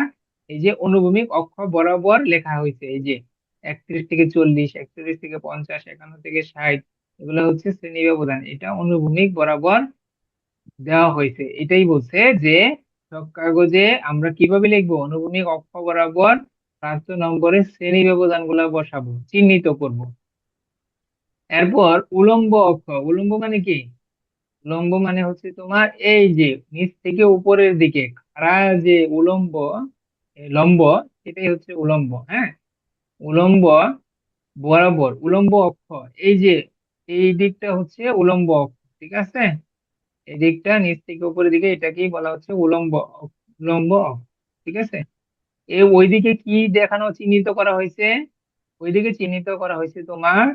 এই যে অনুভূমিক অক্ষ বরাবর লেখা হয়েছে, এই যে 31 থেকে 40, 41 থেকে 50, 51 থেকে 60, এগুলো হচ্ছে শ্রেণী ব্যবধান, এটা অনুভূমিক বরাবর দেওয়া হয়েছে। এটাই বলছে যে সব কাগজে আমরা কিভাবে লিখবো, অনুভূমিক অক্ষ বরাবর প্রাপ্ত নম্বরের শ্রেণী ব্যবধান গুলা বসাবো, চিহ্নিত করব। এরপর উলম্ব অক্ষ, উলম্ব মানে কি? উলম্ব মানে হচ্ছে তোমার এই যে নিচ থেকে উপরের দিকে খাড়া যে উলম্ব, লম্ব, এটাই হচ্ছে উলম্ব। হ্যাঁ, উলম্ব বরাবর উলম্ব অক্ষ, এই যে এই দিকটা হচ্ছে উলম্ব অক্ষ, ঠিক আছে? এই দিকটা নিচ থেকে উপরের দিকে এটাকেই বলা হচ্ছে উলম্ব অক্ষ, ঠিক আছে? ওইদিকে কি দেখানো, চিহ্নিত করা হয়েছে? ওইদিকে চিহ্নিত করা হয়েছে তোমার,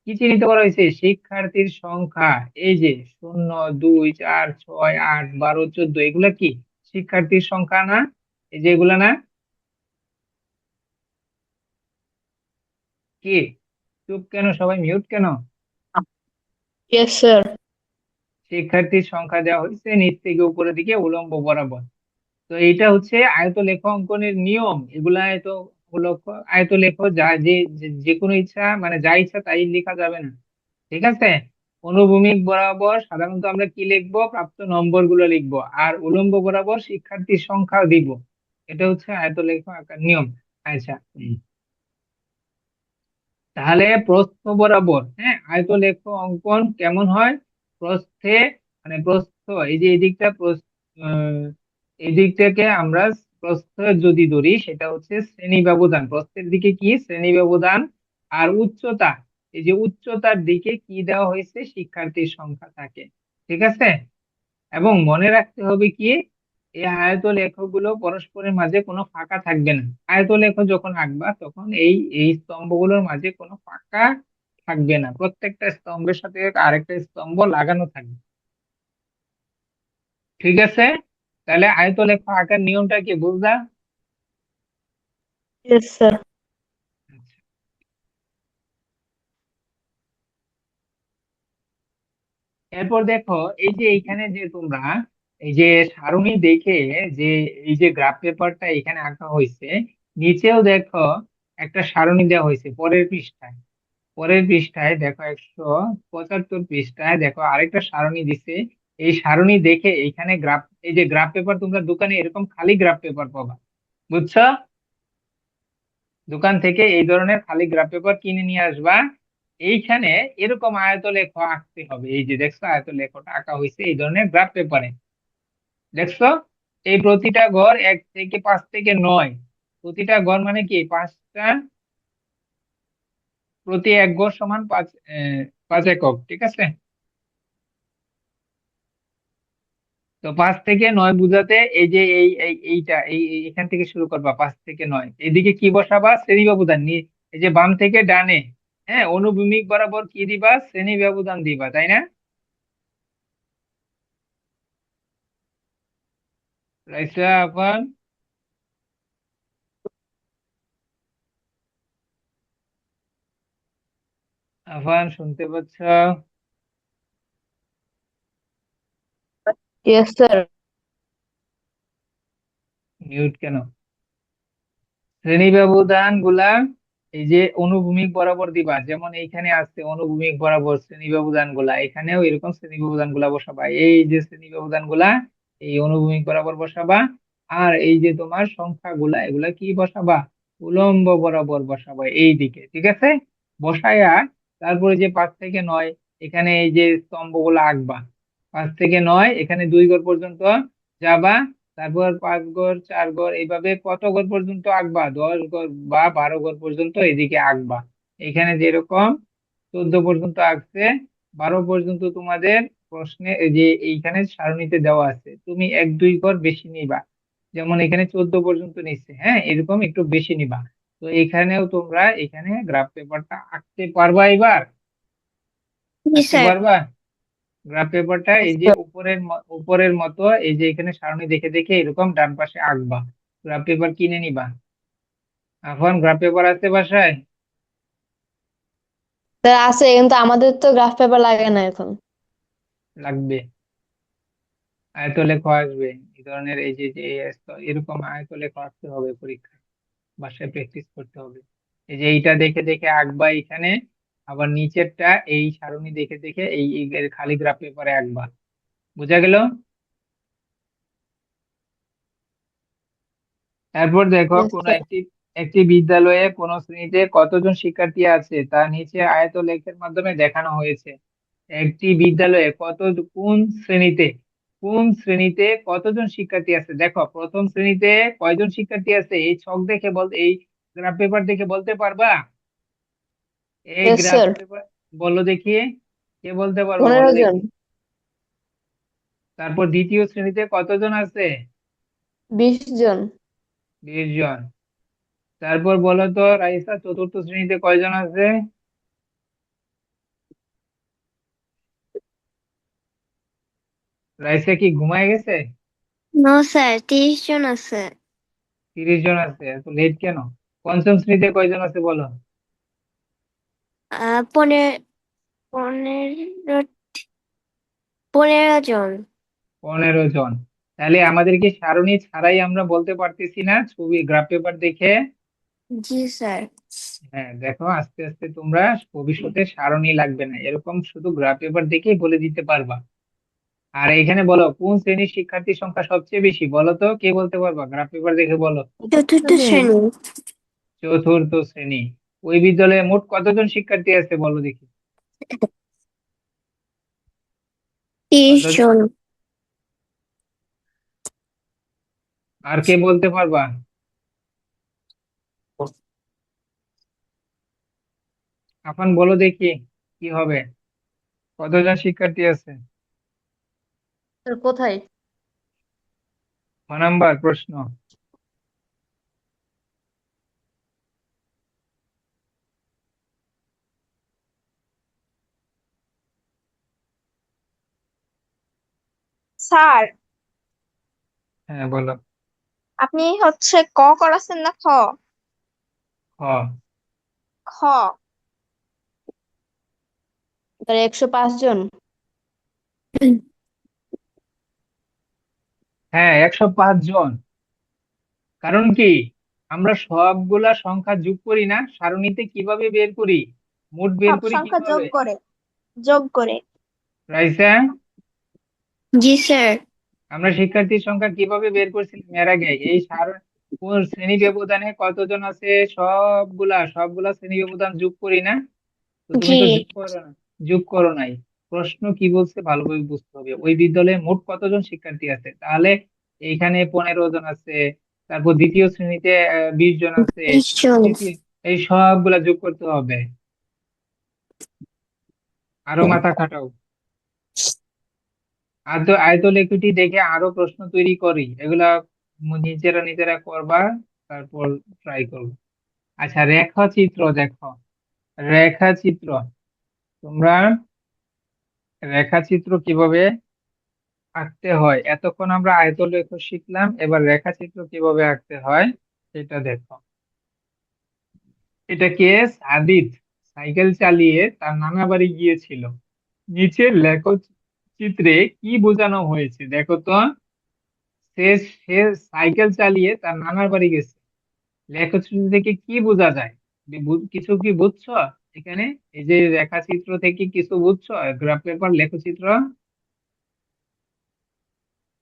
কি চিহ্নিত করা হয়েছে? শিক্ষার্থীর সংখ্যা। এই যে 0, 2, 4, 6, 8, 12, 14, এগুলা কি শিক্ষার্থীর সংখ্যা না? এই যে এগুলা না? কি, চুপ কেন সবাই, মিউট কেন? Yes sir. শিক্ষার্থীর সংখ্যা দেওয়া হয়েছে নিচ থেকে উপরের দিকে উলম্ব বরাবর। তো এইটা হচ্ছে আয়ত লেখ অঙ্কনের নিয়ম। এগুলা আয়ত লেখ যা যে যে কোনো ইচ্ছা মানে যা ইচ্ছা তাই লেখা যাবে না, ঠিক আছে? অনুভূমিক বরাবর সাধারণত আমরা কি লিখবো, প্রাপ্ত নম্বর গুলো লিখবো, আর উলম্ব বরাবর শিক্ষার্থীর সংখ্যা দিব। এটা হচ্ছে আয়তলেখ আঁকার নিয়ম। আচ্ছা, তাহলে প্রস্থ বরাবর, হ্যাঁ আয়তলেখ অঙ্কন কেমন হয়? প্রস্থে মানে প্রস্থ, এই যে এদিকটা এই দিকটাকে আমরা প্রস্থ যদি ধরি সেটা হচ্ছে শ্রেণী ব্যবধান, প্রস্থের দিকে কি শ্রেণী ব্যবধান, আর উচ্চতা, এই যে উচ্চতার দিকে কি দেওয়া হয়েছে, শিক্ষার্থীর সংখ্যা থাকে, ঠিক আছে? এবং মনে রাখতে হবে কি, এই আয়তলেখ গুলো পরস্পরের মাঝে কোনো ফাঁকা থাকবে না। আয়তলেখ যখন আঁকবা তখন এই এই স্তম্ভগুলোর মাঝে কোনো ফাঁকা থাকবে না, প্রত্যেকটা স্তম্ভের সাথে আরেকটা স্তম্ভ লাগানো থাকবে, ঠিক আছে? তাহলে আয়তলেখ আঁকার নিয়মটা কি বুঝলা? Yes sir. আচ্ছা। এরপর দেখো, এই যে এইখানে যে তোমরা এই যে সারণী দেখে যে এই যে গ্রাফ পেপারটা এখানে আঁকা হয়েছে, নিচেও দেখো একটা সারণী দেওয়া হয়েছে পরের পৃষ্ঠায়। পরের পৃষ্ঠায় দেখো 175 পৃষ্ঠায় দেখো আরেকটা সারণী দিছে। এই সারণী দেখে এইখানে গ্রাফ, এই যে গ্রাফ পেপার তোমরা দোকানে এরকম খালি গ্রাফ পেপার পাবা, বুঝছো? দোকান থেকে এই ধরনের খালি গ্রাফ পেপার কিনে নিয়ে আসবা। এইখানে এরকম আয়তলেখ আঁকতে হবে, এই যে দেখছো আয়তলেখটা আঁকা হয়েছে এই ধরনের গ্রাফ পেপারে, দেখছো? এই প্রতিটা ঘর 1 থেকে 5 থেকে 9, প্রতিটা ঘর মানে কি 5টা, প্রতি এক ঘর সমান 5 একক, ঠিক আছে? তো 5 থেকে 9 বুঝাতে এই যে এইটা এখান থেকে শুরু করবা, 5 থেকে 9 এদিকে কি বসাবা, শ্রেণী ব্যবধান এই যে বাম থেকে ডানে, হ্যাঁ অনুভূমিক বরাবর কি দিবা, শ্রেণী ব্যবধান দিবা, তাই না? রাইসা আফান, আফান শুনতে পাচ্ছ? Yes sir. মিউট কেন? শ্রেণী ব্যবধান গুলা এই যে অনুভূমিক বরাবর দিবা, যেমন এইখানে আছে অনুভূমিক বরাবর শ্রেণী ব্যবধান গুলা, এখানেও এরকম শ্রেণী ব্যবধান গুলা বসাবা। এই যে শ্রেণী ব্যবধান গুলা এই অনুভূমিক বরাবর বসাবা। আর এই যে তোমার সংখ্যা গুলা এগুলা কি বসাবা? উলম্ব বরাবর বসাবা এই দিকে, ঠিক আছে? বসায়া তারপরে যে 5 থেকে 9 এখানে এই যে স্তম্ভ গুলা আঁকবা। 5 থেকে 9 এখানে 2 ঘর পর্যন্ত যাবা। তারপর 5 ঘর 4 ঘর এইভাবে কত ঘর পর্যন্ত আঁকবা? 10 ঘর বা 12 ঘর পর্যন্ত এদিকে আঁকবা। এখানে যেরকম 14 পর্যন্ত আঁকছে, 12 পর্যন্ত তোমাদের প্রশ্নে এই যে এইখানে সারণীতে দেওয়া আছে, তুমি 1-2 ঘর বেশি নিবা। যেমন এখানে 14 পর্যন্ত নিচ্ছে, হ্যাঁ, এরকম একটু বেশি নিবা। তো এখানেও তোমরা এখানে গ্রাফ পেপারটা আঁকতে পারবা এবার? জি আঁকতে স্যার। পারবা? গ্রাফ পেপারটা Yes, এই যে sir. উপরের মতো এই যে এখানে সারণী দেখে দেখে এরকম ডান পাশে আঁকবা। গ্রাফ পেপার কিনে নিবা। এখন গ্রাফ পেপার আছে বাসায়? স্যার আছে, কিন্তু আমাদের তো গ্রাফ পেপার লাগে না এখন। লাগবে। আয়তলেখ আসবে এই ধরনের, এই যে যে এরকম আয়তলেখ আঁকতে হবে পরীক্ষায়, বাসায় প্র্যাকটিস করতে হবে। এই যে এইটা দেখে দেখে আঁকবা এখানে, আবার নিচেরটা এই সারণী দেখে দেখে এই এর খালি গ্রাফ পেপারে আঁকবা। বুঝা গেল? তারপর দেখো ইয়েস কোন স্যার। একটি একটি বিদ্যালয়ে কোন শ্রেণীতে কতজন শিক্ষার্থী আছে তা নিচে আয়তলেখের মাধ্যমে দেখানো হয়েছে। একটি বিদ্যালয়ে কোন শ্রেণীতে কোন শ্রেণীতে কতজন শিক্ষার্থী আছে? দেখো প্রথম শ্রেণীতে কয়জন শিক্ষার্থী আছে এই ছক দেখে এই গ্রাফ পেপার দেখে বলতে পারবা? এই ইয়েস গ্রাফ স্যার। পেপার বলো দেখি, কে বলতে পারবা 15 বলো জন। দেখি। তারপর দ্বিতীয় শ্রেণীতে কতজন আছে? 20 জন। 20 জন। তারপর বলো তো রাইসা, চতুর্থ শ্রেণীতে কয়জন আছে? রাইসা কি ঘুমায় গেছে? নো স্যার, 30 জন আছে। 30 জন আছে, এত লেট কেন? পঞ্চম শ্রেণীতে কয়জন আছে বলো? পনেরো, পনেরো, 15 জন। 15 জন। তাহলে আমাদের কি সারণী ছাড়াই আমরা বলতে পারতেছি না ছবি গ্রাফ পেপার দেখে? জি স্যার। হ্যাঁ দেখো, আস্তে আস্তে তোমরা ভবিষ্যতে সারণী লাগবে না, এরকম শুধু গ্রাফ পেপার দেখেই বলে দিতে পারবা। আর এখানে বলো কোন শ্রেণীর শিক্ষার্থীর সংখ্যা সবচেয়ে বেশি, বলো তো কে বলতে পারবা? গ্রাফ পেপার দেখে বলো। চতুর্থ জন। শ্রেণী। চতুর্থ শ্রেণী। ওই বিদ্যালয়ে মোট কতজন শিক্ষার্থী আছে বলো দেখি? 30 কতজন? জন। আর কে বলতে পারবা? এখন বলো দেখি কি হবে, কতজন শিক্ষার্থী আছে? স্যার কোথায়? 9 নম্বর প্রশ্ন। স্যার, হ্যাঁ বলো। আপনি হচ্ছে ক করাছেন না খ? খ। খ। স্যার 105 জন। হ্যাঁ 105 জন। কারণ কি, আমরা সবগুলা সংখ্যা যোগ করি না সারণীতে, কিভাবে বের করি? মোট বের সব করি সংখ্যা যোগ কিভাবে? করে, যোগ করে। রাইসা, জি স্যার। আমরা শিক্ষার্থীর সংখ্যা কিভাবে বের করছিলাম এর আগে? এই কোন শ্রেণী ব্যবধানে কতজন আছে সবগুলা সবগুলা শ্রেণী ব্যবধান যোগ করি না? তো তুমি জি। তো যোগ করো নাই। প্রশ্ন কি বলছে ভালোভাবে বুঝতে হবে, ওই বিদ্যালয়ে মোট কতজন শিক্ষার্থী আছে, তাহলে এইখানে 15 জন আছে। তারপর দ্বিতীয় শ্রেণীতে 20 জন আছে। 30 জন। তৃতীয়, এই সবগুলা যোগ করতে হবে। আরো মাথা খাটাও। আর তো আয়তলেখটি দেখে আরো প্রশ্ন তৈরি করি, এগুলা নিজেরা নিজেরা করবা, তারপর ট্রাই করবো। আচ্ছা রেখাচিত্র দেখো, রেখাচিত্র, তোমরা রেখাচিত্র কিভাবে আঁকতে হয়। এতক্ষণ আমরা আয়তলেখ শিখলাম, এবার রেখাচিত্র কিভাবে আঁকতে হয় সেটা দেখো। এটা কে? সাদিদ সাইকেল চালিয়ে তার নানা বাড়ি গিয়েছিল। নিচের লেখচিত্রে কি বোঝানো হয়েছে দেখো তো। সে সে সাইকেল চালিয়ে তার নানার বাড়ি গেছে। লেখচিত্র থেকে কি বোঝা যায়? কিছু কি বুঝছো এখানে? এই যে রেখাচিত্র থেকে কিছু বুঝছো? গ্রাফ পেপার লেখচিত্র,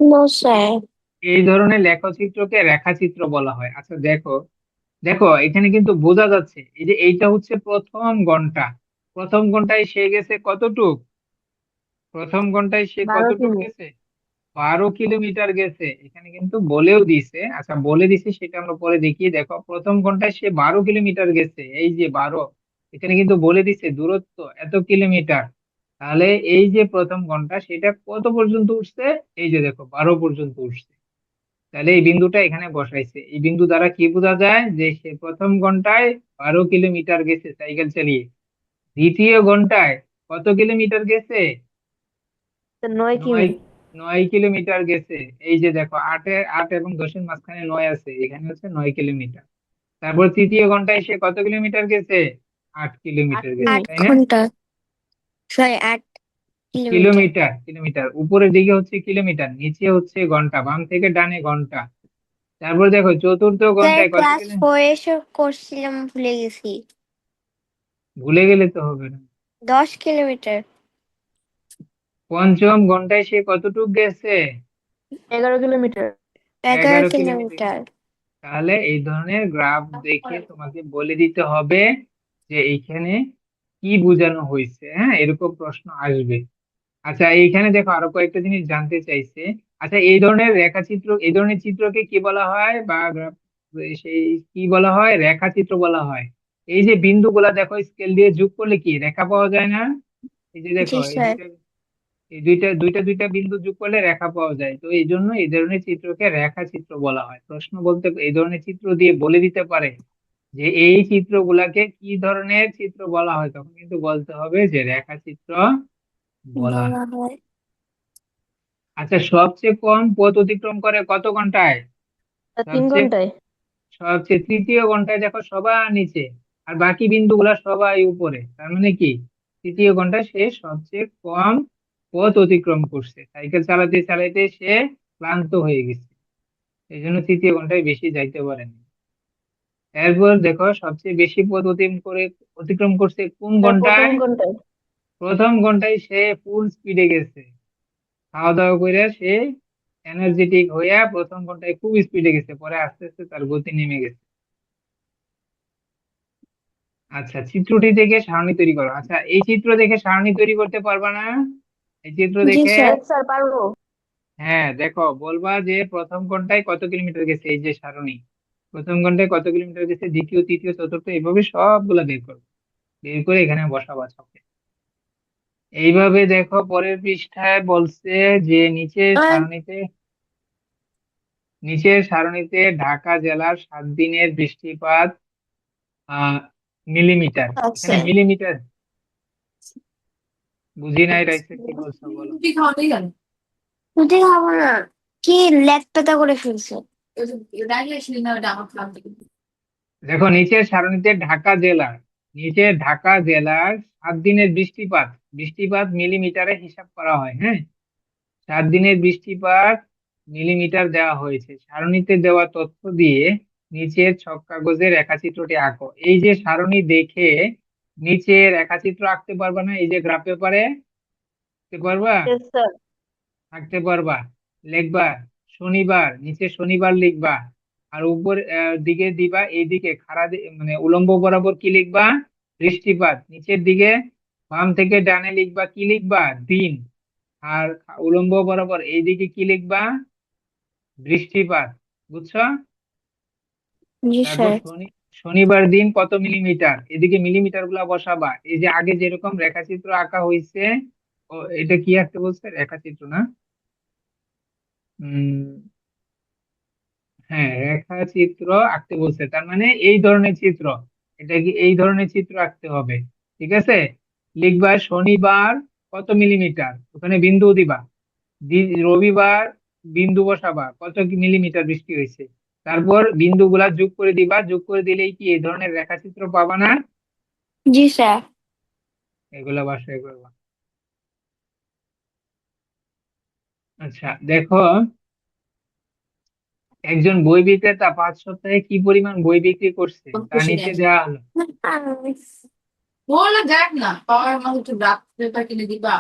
নো স্যার। এই ধরনের লেখচিত্রকে রেখাচিত্র বলা হয়। আচ্ছা দেখো, দেখো এখানে কিন্তু বোঝা যাচ্ছে এই যে এইটা হচ্ছে প্রথম ঘন্টা। প্রথম ঘন্টায় সে গেছে কতটুক? প্রথম ঘন্টায় সে 12 কিমি। কতটুক গেছে? 12 কিলোমিটার গেছে। এখানে কিন্তু বলেও দিছে, আচ্ছা বলে দিছে সেটা আমরা পরে দেখিয়ে। দেখো প্রথম ঘন্টায় সে 12 কিলোমিটার গেছে, এই যে 12, এখানে কিন্তু বলে দিছে দূরত্ব এত কিলোমিটার। তাহলে এই যে প্রথম ঘন্টা সেটা কত পর্যন্ত উঠছে? এই যে দেখো 12 পর্যন্ত উঠছে। তাহলে এই বিন্দুটা এখানে বসাইছে। এই বিন্দু দ্বারা কি বোঝা যায় যে সে প্রথম ঘন্টায় 12 কিলোমিটার গেছে সাইকেল চালিয়ে। দ্বিতীয় ঘন্টায় কত কিলোমিটার গেছে? 9 কিমি। নয় 9 কিলোমিটার গেছে। এই যে দেখো আট এবং 10-এর মাঝখানে 9 আছে, এখানে হচ্ছে 9 কিলোমিটার। তারপর তৃতীয় ঘন্টায় সে কত কিলোমিটার গেছে? 8 কিলোমিটার গেছে, 8 কিমি। আট তাই না? ঘন্টা সরি 8 কিলোমিটার। কিলোমিটার, কিলোমিটার উপরের দিকে হচ্ছে কিলোমিটার, নিচে হচ্ছে ঘন্টা, বাম থেকে ডানে ঘন্টা। তারপর দেখো চতুর্থ স্যার ঘন্টায় কত ক্লাস কিলোমিটার? 4 এসে করছিলাম, ভুলে গেছি। ভুলে গেলে তো হবে না। 10 কিলোমিটার। পঞ্চম ঘন্টায় সে কতটুক গেছে? 11 কিলোমিটার। 11 কিলোমিটার। কিলোমিটার। তাহলে এই ধরনের গ্রাফ দেখে তোমাকে বলে দিতে হবে যে এইখানে কি বোঝানো হয়েছে। হ্যাঁ, এরকম প্রশ্ন আসবে। আচ্ছা এইখানে দেখো আরো কয়েকটা জিনিস জানতে চাইছে। আচ্ছা এই ধরনের রেখাচিত্র, এই ধরনের চিত্রকে কি বলা হয়, বা গ্রাফ, সেই কি বলা হয়? রেখাচিত্র বলা হয়। এই যে বিন্দুগুলা দেখো স্কেল দিয়ে যোগ করলে কি রেখা পাওয়া যায় না? এই যে দেখো জি এই স্যার। দুইটা, এই দুইটা দুইটা দুইটা বিন্দু যোগ করলে রেখা পাওয়া যায়। তো এই জন্য এই ধরনের চিত্রকে রেখা চিত্র বলা হয়। প্রশ্ন বলতে এই ধরনের চিত্র দিয়ে বলে দিতে পারে যে এই চিত্রগুলাকে কি ধরনের চিত্র বলা হয়, তখন কিন্তু বলতে হবে যে রেখা চিত্র বলা হয়। বলা হয় আচ্ছা সবচেয়ে কম পথ অতিক্রম করে কত ঘন্টায়? 3 সবচেয়ে ঘন্টায়। সবচেয়ে তৃতীয় ঘন্টায় দেখো সবার নিচে, আর বাকি বিন্দুগুলা সবাই উপরে। তার মানে কি তৃতীয় ঘন্টায় সে সবচেয়ে কম পথ অতিক্রম করছে। সাইকেল চালাতে চালাতে সে ক্লান্ত হয়ে গেছে, এই জন্য তৃতীয় ঘন্টায় বেশি যাইতে পারেনি। এরপর দেখো সবচেয়ে বেশি পথ অতিক্রম করছে কোন প্রথম ঘন্টায়? ঘন্টায়। প্রথম ঘন্টায় সে ফুল স্পিডে গেছে। খাওয়া দাওয়া করে সে এনার্জেটিক হইয়া প্রথম ঘন্টায় খুব স্পিডে গেছে, পরে আস্তে আস্তে তার গতি নেমে গেছে। আচ্ছা চিত্রটি দেখে সারণী তৈরি করো। আচ্ছা এই চিত্র দেখে সারণী তৈরি করতে পারবা না? এই চিত্র জি দেখে, স্যার। স্যার পারবো। হ্যাঁ দেখো বলবা যে প্রথম ঘন্টায় কত কিলোমিটার গেছে, এই যে সারণী, প্রথম ঘন্টায় কত কিলোমিটার গেছে, দ্বিতীয় তৃতীয় চতুর্থ এইভাবে সবগুলা বের করো। বের করে এখানে বসাবা ছকে। এইভাবে দেখো পরের পৃষ্ঠায় বলছে যে আর নিচের সারণীতে ঢাকা জেলার 7 দিনের বৃষ্টিপাত আহ মিলিমিটার। আছে। এখানে মিলিমিটার বুঝি নাই, রাইছে কি বলছো বলো। দুধে খাবো না। কি লেট পাতা করে ফেলছে। দেখো নিচের সারণীতে ঢাকা জেলার 7 দিনের বৃষ্টিপাত, বৃষ্টিপাত মিলিমিটারে হিসাব করা হয়। হ্যাঁ, 7 দিনের বৃষ্টিপাত মিলিমিটার দেওয়া হয়েছে। সারণীতে দেওয়া তথ্য দিয়ে নিচের ছক কাগজে রেখাচিত্রটি আঁকো। এই যে সারণী দেখে নিচে রেখাচিত্র আঁকতে পারবা না? এই যে গ্রাফ পেপারে আঁকতে পারবা? Yes, sir. আঁকতে পারবা। লিখবা শনিবার, নিচে শনিবার লিখবা। আর উপর দিকে দিবা এইদিকে মানে উলম্ব বরাবর কি লিখবা? বৃষ্টিপাত। নিচের দিকে বাম থেকে ডানে লিখবা কি লিখবা? দিন। আর উলম্ব বরাবর এইদিকে কি লিখবা? বৃষ্টিপাত। বুঝছো? জি তারপর স্যার। শনিবার দিন কত মিলিমিটার, এদিকে মিলিমিটার গুলা বসাবা। এই যে আগে যেরকম রেখাচিত্র আঁকা হয়েছে, ও এটা কি আঁকতে বলছে? রেখাচিত্র না, উম হ্যাঁ রেখাচিত্র আঁকতে বলছে। তার মানে এই ধরনের চিত্র, এটা কি এই ধরনের চিত্র আঁকতে হবে। ঠিক আছে, লিখবা শনিবার কত মিলিমিটার, ওখানে বিন্দু দিবা। রবিবার বিন্দু বসাবা, কত মিলিমিটার বৃষ্টি হয়েছে। তারপর বিন্দুগুলা যোগ করে দিবা, যোগ করে দিলেই কি এই ধরনের রেখাচিত্র পাবা না? জি স্যার। এগুলো বাসায় করবা। আচ্ছা দেখো, একজন বই বিক্রেতা 5 সপ্তাহে কি পরিমাণ বই বিক্রি করছে তা নিচে দেওয়া হলো। বললে দেখ না পাওয়ার আমাকে একটু ডাক পেপার কিনে দিবা।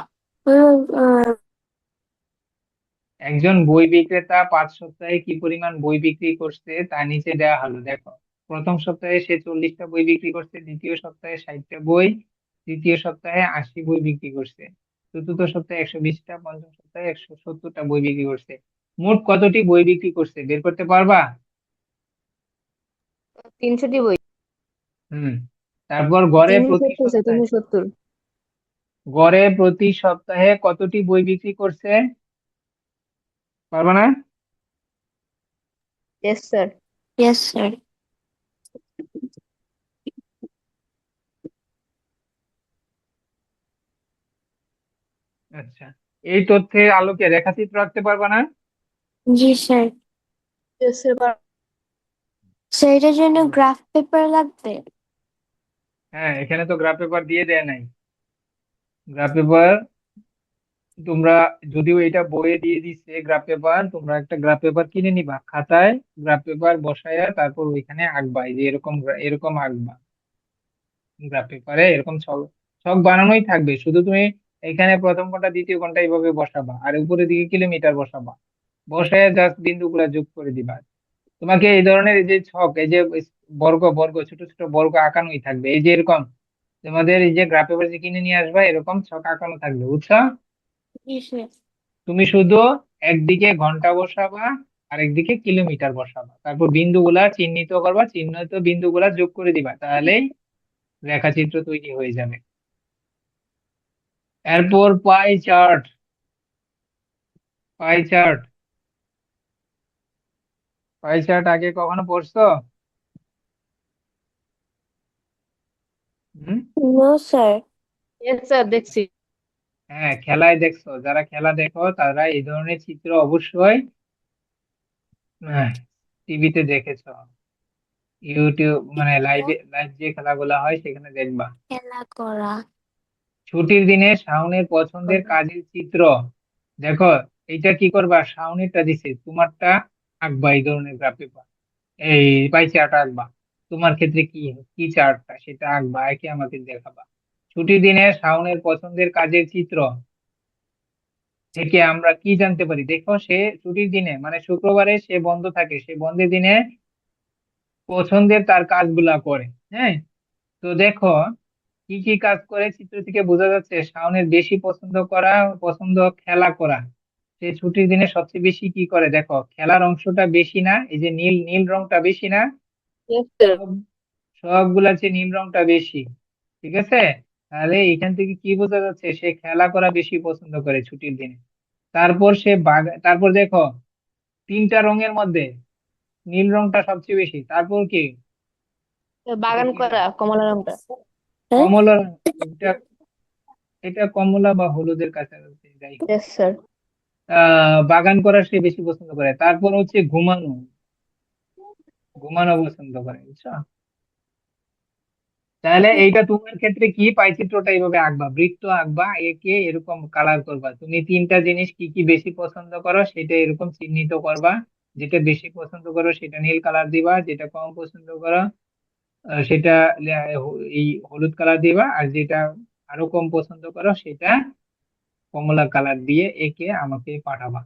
একজন বই বিক্রেতা 5 সপ্তাহে কি পরিমাণ বই বিক্রি করছে তা নিচে দেওয়া হলো। দেখো, প্রথম সপ্তাহে সে 40টা বই বিক্রি করছে, দ্বিতীয় সপ্তাহে 60টা বই, তৃতীয় সপ্তাহে 80 বই বিক্রি করছে, চতুর্থ সপ্তাহে 120টা, পঞ্চম সপ্তাহে 170টা বই বিক্রি করছে। মোট কতটি বই বিক্রি করছে বের করতে পারবা? 300টি বই। হুম। তারপর গড়ে প্রতি 370 স্যার, সপ্তাহে, 370। গড়ে প্রতি সপ্তাহে কতটি বই বিক্রি করছে? পারবা না? Yes sir. Yes sir. আচ্ছা, এই তথ্যের আলোকে রেখাচিত্র আঁকতে পারবা না? জি স্যার। Yes sir. স্যার এটার জন্য হুম। গ্রাফ পেপার লাগবে? হ্যাঁ, এখানে তো গ্রাফ পেপার দিয়ে দেয় নাই। গ্রাফ পেপার তোমরা, যদিও এটা বইয়ে দিয়ে দিচ্ছে গ্রাফ পেপার, তোমরা একটা গ্রাফ পেপার কিনে নিবা, খাতায় গ্রাফ পেপার বসায়া তারপর ওইখানে আঁকবা, এই যে এরকম এরকম আঁকবা। গ্রাফ পেপারে এরকম ছক ছক বানানোই থাকবে, শুধু তুমি এখানে প্রথম কোণটা দ্বিতীয় কোণটা এইভাবে বসাবা, আর উপরের দিকে কিলোমিটার বসাবা, বসায় জাস্ট বিন্দুগুলা যোগ করে দিবা। তোমাকে এই ধরনের এই যে ছক, এই যে বর্গ বর্গ ছোট ছোট বর্গ আঁকানোই থাকবে, এই যে এরকম তোমাদের এই যে গ্রাফ পেপার যে কিনে নিয়ে আসবা এরকম ছক আঁকানো থাকবে, বুঝছো? জি স্যার। তুমি শুধু একদিকে ঘন্টা বসাবা আর একদিকে কিলোমিটার বসাবা, তারপর বিন্দুগুলা চিহ্নিত করবা, চিহ্নিত বিন্দুগুলা যোগ করে দিবা, তাহলেই রেখাচিত্র তৈরি হয়ে যাবে। এরপর pie chart. Pie chart, pie chart আগে কখনো পড়ছো? হুম। No sir. ইয়েস স্যার, দেখছি। হ্যাঁ, খেলায় দেখছো, যারা খেলা দেখো তারা এই ধরনের চিত্র অবশ্যই টিভিতে দেখেছো, ইউটিউব মানে লাইভে, লাইভ যে খেলাগুলো হয় সেখানে দেখবা। খেলা করা। ছুটির দিনে শাওনের পছন্দের কাজের চিত্র। দেখো, এইটা কি করবা, শাওনেরটা দিছে, তোমারটা আঁকবা এই ধরনের গ্রাফ পেপার, এই পাই চার্ট আঁকবা। তোমার ক্ষেত্রে কি কি চার্টটা সেটা আঁকবা, একে আমাকে দেখাবা। ছুটির দিনে শাওনের পছন্দের কাজের চিত্র থেকে আমরা কি জানতে পারি? দেখো, সে ছুটির দিনে মানে শুক্রবারে সে বন্ধ থাকে, সে বন্ধের দিনে পছন্দের তার কাজগুলা করে। হ্যাঁ, তো দেখো কি কি কাজ করে চিত্র থেকে বোঝা যাচ্ছে শাওনের বেশি পছন্দ খেলা করা। সে ছুটির দিনে সবচেয়ে বেশি কি করে, দেখো খেলার অংশটা বেশি না, এই যে নীল নীল রংটা বেশি না, ইয়েস স্যার। সব সবগুলা চেয়ে নীল রংটা বেশি। ঠিক আছে, তাহলে এখান থেকে কি বোঝা যাচ্ছে সে খেলা করা বেশি পছন্দ করে ছুটির দিনে। তারপর তারপর দেখো, 3টা রঙের মধ্যে নীল রংটা সবচেয়ে বেশি, তারপর কি? এটা বাগান কি রং? করা, কমলা রংটা। হ্যাঁ। কমলা রং। এটা এটা কমলা বা হলুদের কাছাকাছি, যাই হোক। Yes sir. বাগান করা সে বেশি পছন্দ করে। তারপর হচ্ছে ঘুমানো, ঘুমানো পছন্দ করে, বুঝছো? তাহলে এইটা তোমার ক্ষেত্রে কি, পাইচিত্রটা এইভাবে আঁকবা, বৃত্ত আঁকবা, একে এরকম কালার করবা, তুমি 3টা জিনিস কি কি বেশি পছন্দ করো সেটা এরকম চিহ্নিত করবা। যেটা বেশি পছন্দ করো সেটা নীল কালার দিবা, যেটা কম পছন্দ করো সেটা এই হলুদ কালার দিবা, আর যেটা আরো কম পছন্দ করো সেটা কমলা কালার দিয়ে একে আমাকে পাঠাবা।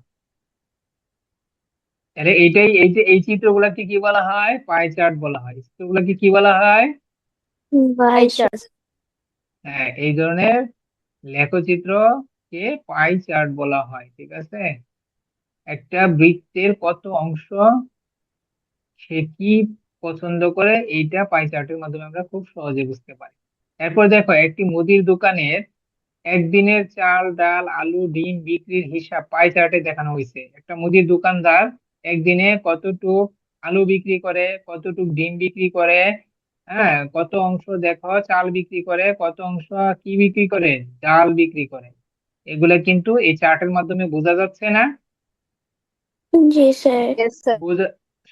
তাহলে এইটাই, এই যে এই চিত্রগুলাকে কি বলা হয়? পাই চার্ট বলা হয়। চিত্রগুলোকে কি বলা হয়? বাই আচ্ছা। স্যার। হ্যাঁ, এই ধরনের লেখচিত্রকে পাই চার্ট বলা হয়। ঠিক আছে, একটা বৃত্তের কত অংশ সে কি পছন্দ করে এইটা পাই চার্টের মাধ্যমে আমরা খুব সহজে বুঝতে পারি। এরপর দেখো, একটি মুদির দোকানের একদিনের চাল ডাল আলু ডিম বিক্রির হিসাব পাই চার্টে দেখানো হয়েছে। একটা মুদির দোকানদার একদিনে কতটুক আলু বিক্রি করে, কতটুক ডিম বিক্রি করে, হ্যাঁ কত অংশ দেখো চাল বিক্রি করে, কত অংশ কি বিক্রি করে, ডাল বিক্রি করে। এগুলা কিন্তু এই চার্টের মাধ্যমে বোঝা যাচ্ছে না? জি স্যার। Yes sir. বোঝা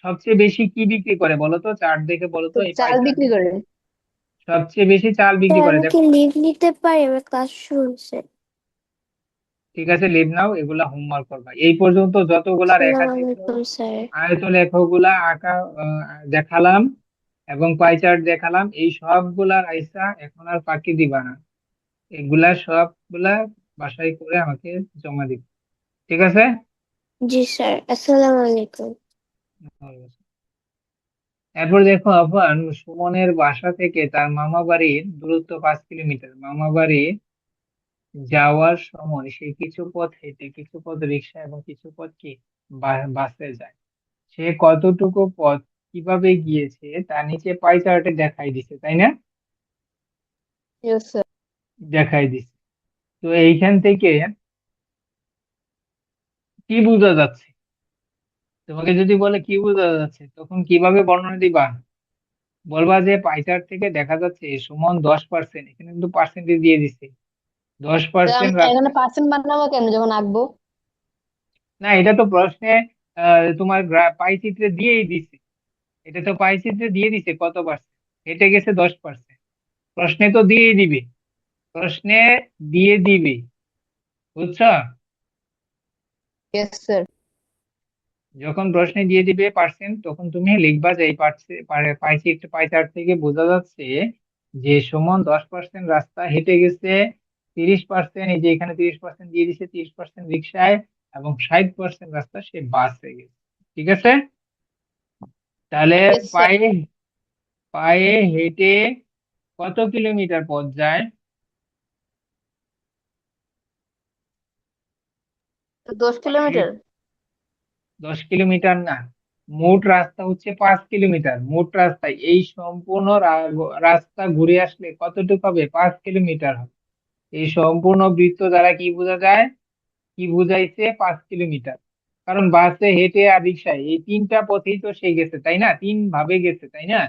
সবচেয়ে বেশি কি বিক্রি করে বলো তো, চার্ট দেখে বলো তো, এই পাই চাল চার্ট বিক্রি করে। সবচেয়ে বেশি চাল বিক্রি স্যার করে, আমি কি দেখো। লিভ নিতে পারি? আমার ক্লাস শুরু হচ্ছে। ঠিক আছে, লিভ নাও, এগুলা হোমওয়ার্ক করবা। এই পর্যন্ত যতগুলা আসসালামু রেখাচিত্র আলাইকুম স্যার। আয়তলেখগুলা আঁকা দেখালাম এবং পাই চার্ট দেখালাম, এই সবগুলার আইসা এখন আর ফাঁকি দিবা না। এগুলা সবগুলা বাসায় করে আমাকে জমা দিবে, ঠিক আছে? জি স্যার, আসসালামু আলাইকুম। এরপর দেখো আবার, সুমনের বাসা থেকে তার মামা বাড়ির দূরত্ব 5 কিলোমিটার। মামা বাড়ি যাওয়ার সময় সে কিছু পথ হেঁটে, কিছু পথ রিক্সা এবং কিছু পথ কি বাসে যায়। সে কতটুকু পথ কিভাবে গিয়েছে তা নিচে পাই চার্টে দেখাই দিছে, তাই না? Yes sir. দেখাই দিছে। তো এইখান থেকে কি বোঝা যাচ্ছে? তোমাকে যদি বলে কি বোঝা যাচ্ছে, তখন কিভাবে বর্ণনা দিবা? বলবা যে পাই চার্ট থেকে দেখা যাচ্ছে সুমন 10%, এখানে কিন্তু পার্সেন্টেজ দিয়ে দিছে, দশ আমি পার্সেন্ট রাস্তা। এখানে পার্সেন্ট বানাবো কেন যখন আঁকবো? না, এটা তো প্রশ্নে তোমার পাই চিত্রে দিয়েই দিছে। এটা তো পাই চিত্রে দিয়ে দিছে কত পার্সেন্ট হেঁটে গেছে, 10%। প্রশ্নে তো দিয়েই দিবে, প্রশ্নে দিয়ে দিবে, বুঝছো? Yes sir. যখন প্রশ্নে দিয়ে দিবে পার্সেন্ট, তখন তুমি লিখবা যে এই পাই চার্ট থেকে বোঝা যাচ্ছে যে সুমন 10% রাস্তা হেঁটে গেছে, 30%, এই যে এখানে 30% দিয়ে দিছে, 30% রিক্সায়, এবং 60% রাস্তা সে বাসে গেছে, ঠিক আছে? তাহলে ইয়েস স্যার। পায়ে পায়ে হেঁটে কত কিলোমিটার পথ যায়? 10 কিলোমিটার। 10 কিলোমিটার না, মোট রাস্তা হচ্ছে 5 কিলোমিটার। মোট রাস্তায় এই সম্পূর্ণ রাস্তা ঘুরে আসলে কতটুকু হবে? 5 কিলোমিটার হবে। এই সম্পূর্ণ বৃত্ত দ্বারা কি বোঝা যায়, কি বুঝাইছে? 5 কিলোমিটার। কারণ বাসে, হেঁটে আর রিক্সায়, এই তিনটা পথেই তো সে গেছে, তাই না? তিন ভাবে গেছে, তাই না?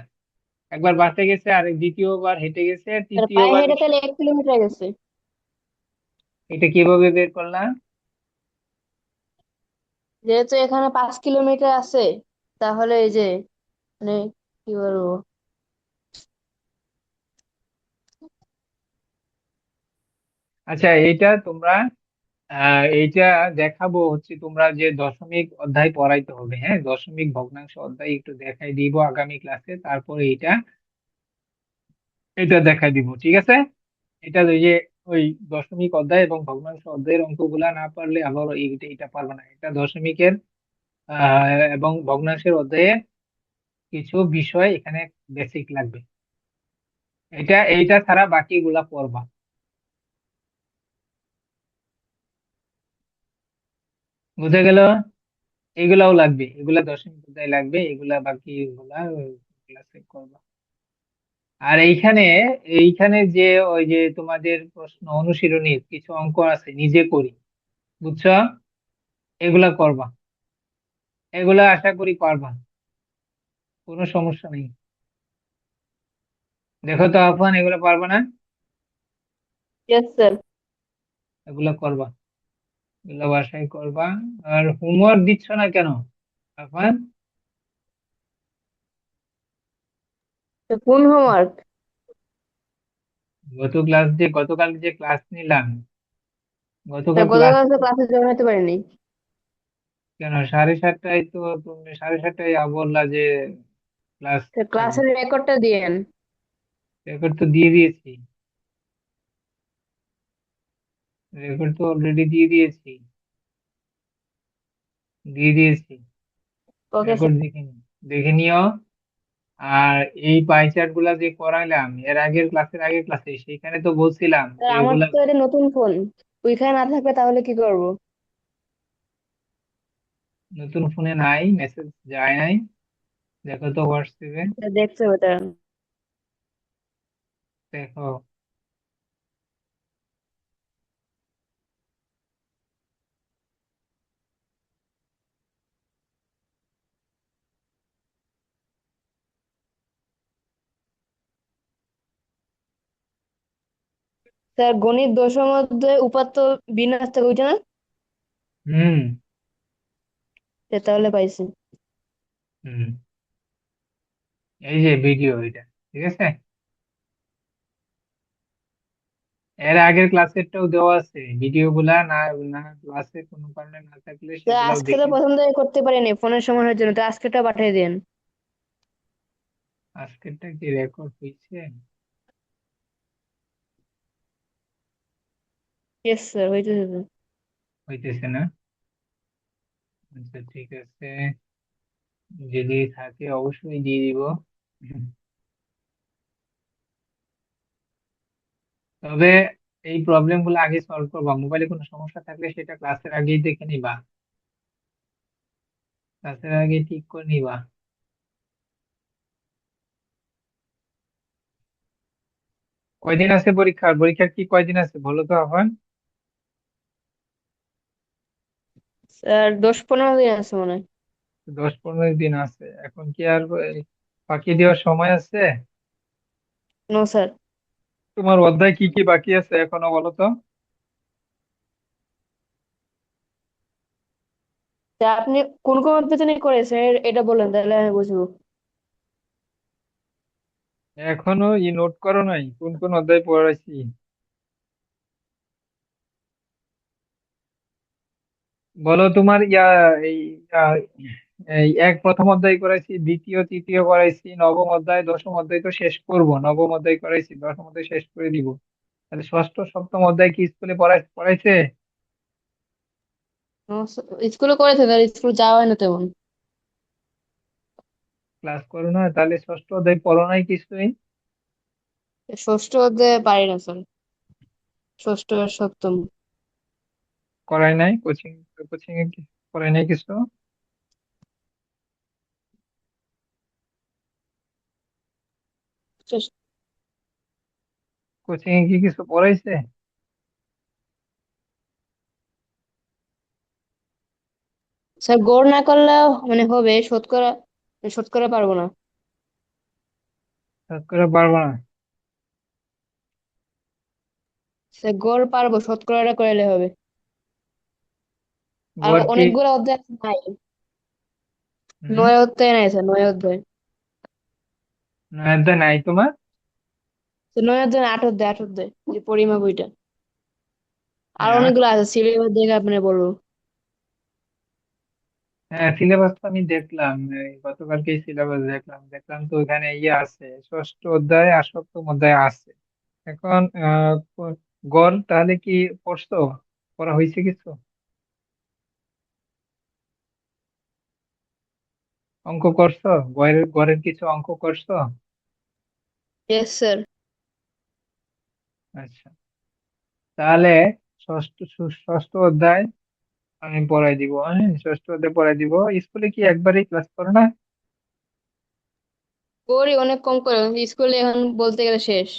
একবার বাসে গেছে, আর দ্বিতীয়বার হেঁটে গেছে, আর আর পায়ে তৃতীয়বার হেঁটে তাহলে রিক্সায়। 1 কিলোমিটার গেছে। এটা কিভাবে বের করলাম? যেহেতু এখানে 5 কিলোমিটার আছে, তাহলে এই যে মানে কি বলবো, আচ্ছা, এইটা তোমরা এইটা দেখাবো হচ্ছে, তোমরা যে দশমিক অধ্যায় পড়াইতে হবে, হ্যাঁ, দশমিক ভগ্নাংশ অধ্যায় একটু দেখাই দিব আগামী ক্লাসে, তারপরে এইটা এটা দেখাই দিব, ঠিক আছে? এটা ওই যে ওই দশমিক অধ্যায় এবং ভগ্নাংশ অধ্যায়ের অঙ্কগুলা না পারলে আবার এইটা এটা পারবে না। এটা দশমিকের এবং ভগ্নাংশের অধ্যায়ে কিছু বিষয় এখানে বেসিক লাগবে, এইটা ছাড়া বাকিগুলা পড়বা, বুঝে গেল? এগুলাও লাগবে, এগুলা দশমিক অধ্যায় লাগবে, এগুলা বাকি গুলা ক্লাসে করবা। আর এইখানে এইখানে যে ওই যে তোমাদের প্রশ্ন অনুশীলনীর কিছু অঙ্ক আছে, নিজে করি, বুঝছো? এগুলা করবা, এগুলা আশা করি পারবা, কোনো সমস্যা নেই। দেখো তো আফান, এগুলা পারবা না? Yes sir. এগুলা করবা, এগুলা বাসায় করবা। আর হোমওয়ার্ক দিচ্ছ না কেন আফান? কোন হোমওয়ার্ক? গতকাল যে ক্লাস নিলাম, গতকাল ক্লাস গতকাল তো ক্লাসে জয়েন হতে পারিনি। কেন 7:30টায় তো, তুমি 7:30টায় বললা যে ক্লাস থাকবে। ক্লাসের রেকর্ডটা দিয়েন। রেকর্ড তো দিয়ে দিয়েছি, রেকর্ড তো অলরেডি দিয়ে দিয়েছি। ওকে রেকর্ড স্যার। দেখে নিও। আর এই পাই চার্ট গুলা যে করাইলাম এর আগের ক্লাসের আগের ক্লাসে, সেখানে তো বলছিলাম যে আমার এগুলা তো এটা নতুন ফোন, ওইখানে না থাকলে তাহলে কি করব? নতুন ফোনে নাই, মেসেজ যায় নাই, দেখো তো হোয়াটসঅ্যাপে, দেখতে হবে তারা। দেখো। স্যার গণিত দশের মধ্যে উপাত্ত বিন্যাস থেকে ওইটা না? হুম। তাহলে পাইছি। হুম, এই যে ভিডিও এটা, ঠিক আছে। এর আগের ক্লাসেরটাও দেওয়া আছে, ভিডিও গুলা না, না ক্লাসে কোনো কারণে না থাকলে স্যার সেগুলাও আজকে তো দেখে প্রথম থেকে করতে পারিনি ফোনের সমস্যার জন্য, তো আজকেটা পাঠিয়ে দিন। আজকেরটা কি রেকর্ড হয়েছে? ইয়েস স্যার, হইতেছে। হইতেছে না? আচ্ছা ঠিক আছে, যদি থাকে অবশ্যই দিয়ে দিব। তবে এই প্রবলেম গুলো আগে সলভ করবা, মোবাইলে কোনো সমস্যা থাকলে সেটা ক্লাসের আগেই দেখে নিবা, ক্লাসের আগে ঠিক করে নিবা। কয়দিন আছে পরীক্ষার? পরীক্ষার কি কয়দিন আছে বলো তো এখন? স্যার 10-15 দিন আছে মনে হয়। 10-15 দিন আছে, এখন কি আর ফাঁকি দেওয়ার সময় আছে? No sir. তোমার অধ্যায় কি কি বাকি আছে এখনো বলো তো? তা আপনি কোন কোন অধ্যায় নিয়ে করেছেন এটা বলেন, তাহলে আমি বুঝবো। এখনো নোট করো নাই কোন কোন অধ্যায় পড়াইছি? বলো তোমার এই আহ, এই প্রথম অধ্যায় করাইছি, দ্বিতীয় তৃতীয় করাইছি, নবম অধ্যায় দশম অধ্যায় তো শেষ করব, নবম অধ্যায় করাইছি, দশম অধ্যায় শেষ করে দিব। তাহলে ষষ্ঠ সপ্তম অধ্যায় কি স্কুলে পড়াইছে? নো স্কুলে করেছে স্যার, স্কুল যাওয়া হয় না তেমন। ক্লাস করো না তাহলে ষষ্ঠ অধ্যায় পড়ো নাই কিছুই? ষষ্ঠ অধ্যায়ে পারি না স্যার, ষষ্ঠ আর সপ্তম। করাই নাই কোচিং? কোচিং এ করাই নাই কিছু? কোচিং এ কি কিছু পড়াইছে? স্যার গড় না করলেও মানে হবে, শতকরা পারবো না। কাজ করে পারবো না? স্যার গড় পারবো, শতকরাটা করলে হবে। আর গড় কি? অনেকগুলো অধ্যায় নাই। হম, 9 অধ্যায় নাই স্যার, 9 অধ্যায়। অধ্যায় নাই তোমার? তো 9 অধ্যায় না, 8 অধ্যায়, 8 অধ্যায়, যে পরিমাপ বইটা। আর হ্যাঁ অনেকগুলো আছে, সিলেবাস দেখে আপনি বলবো। হ্যাঁ, সিলেবাস তো আমি দেখলাম, এই গতকালকে সিলেবাস দেখলাম, দেখলাম তো ওখানে আছে, ষষ্ঠ অধ্যায় আর সপ্তম অধ্যায় আছে। এখন গড় তাহলে কি পড়ছো? পড়া হয়েছে কিছু? অঙ্ক করছো? গড়ের গড়ের কিছু অঙ্ক করছো? Yes sir. আচ্ছা, তাহলে ষষ্ঠ অধ্যায় আমি পড়াই দিব, হ্যাঁ ষষ্ঠ অধ্যায় পড়াই দিব। স্কুলে কি একবারই ক্লাস করো না? করি অনেক কম করে, স্কুলে এখন বলতে গেলে শেষ।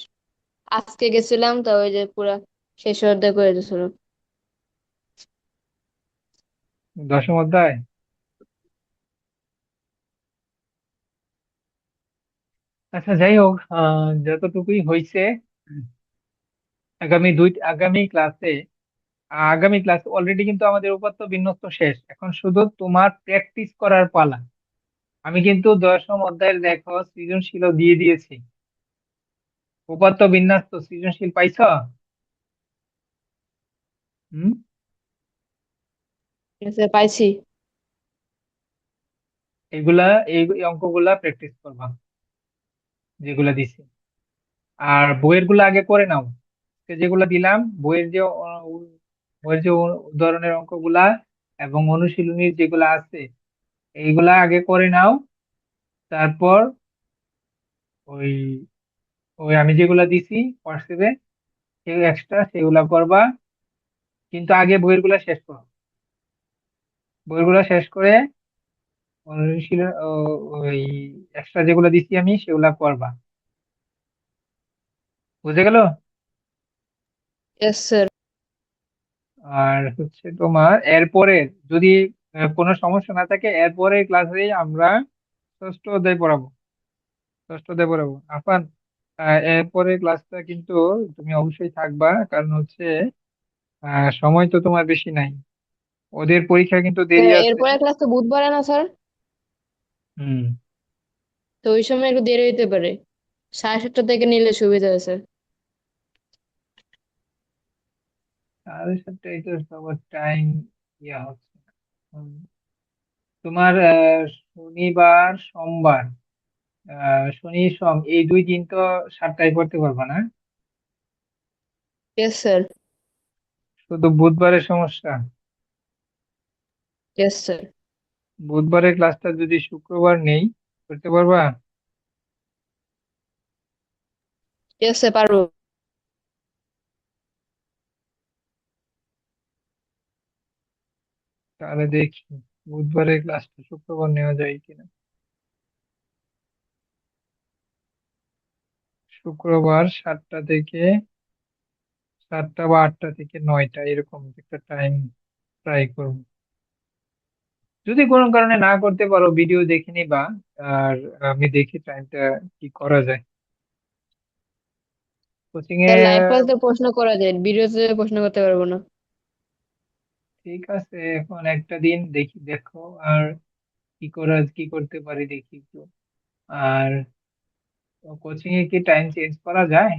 আজকে গেছিলাম, তা ওই যে পুরা শেষ অধ্যায় করে দিয়েছিল। দশম অধ্যায়? আচ্ছা যাই হোক, যতটুকুই হয়েছে, আগামী ক্লাসে অলরেডি কিন্তু আমাদের উপাত্ত বিন্যস্ত শেষ, এখন শুধু তোমার প্র্যাকটিস করার পালা। আমি কিন্তু দশম অধ্যায়ের দেখো সৃজনশীল দিয়ে দিয়েছি, উপাত্ত বিন্যাস তো সৃজনশীল পাইছ? হুম, ঠিক আছে, পাইছি। এগুলা এই অঙ্কগুলা প্র্যাকটিস করবা যেগুলা দিছি। আর বইয়ের গুলো আগে করে নাও, যেগুলা দিলাম বইয়ের যে উদাহরণের অঙ্কগুলা এবং অনুশীলনীর যেগুলা আছে এইগুলা আগে করে নাও। তারপর ওই ওই আমি যেগুলা দিছি হোয়াটসঅ্যাপে, সেই এক্সট্রা সেগুলা করবা, কিন্তু আগে বইয়ের গুলা শেষ করো। বইয়ের গুলা শেষ করে অনুশীলন ওই এক্সট্রা যেগুলা দিছি আমি সেগুলা করবা, বুঝে গেল? Yes sir. আর হচ্ছে তোমার এরপরে যদি কোনো সমস্যা না থাকে, এরপরে ক্লাসে আমরা ষষ্ঠ অধ্যায় পড়াবো, ষষ্ঠ অধ্যায় পড়াবো আফান। এরপরে ক্লাসটা কিন্তু তুমি অবশ্যই থাকবা, কারণ হচ্ছে সময় তো তোমার বেশি নাই, ওদের পরীক্ষা কিন্তু দেরি আছে। এরপরে ক্লাস তো বুধবারে না স্যার? হুম। তো ওই সময় একটু দেরি হইতে পারে, 7:30 থেকে নিলে সুবিধা আছে। 7:30 তো সবার টাইম ইয়া হচ্ছে না। হুম। তোমার শনিবার সোমবার, শনি সোম এই 2 দিন তো 7টায় করতে পারবা না। Yes sir. শুধু বুধবারের সমস্যা। Yes sir. বুধবারের ক্লাসটা যদি শুক্রবার নেই, করতে পারবা? ইয়েস স্যার, পারবো। তাহলে দেখি বুধবারের ক্লাসটা শুক্রবার নেওয়া যায় কিনা। শুক্রবার 7টা বা 8টা থেকে 9টা এরকম একটা টাইম ট্রাই করবো। যদি কোনো কারণে না করতে পারো ভিডিও দেখে নিবা, আর আমি দেখি টাইমটা কি করা যায় কোচিং এ। স্যার লাইভ ক্লাসে প্রশ্ন করা যায়, ভিডিওতে প্রশ্ন করতে পারবো না। ঠিক আছে, এখন একটা দিন দেখি, দেখো আর কি করতে পারি দেখি একটু। আর কোচিং এ কি টাইম চেঞ্জ করা যায়?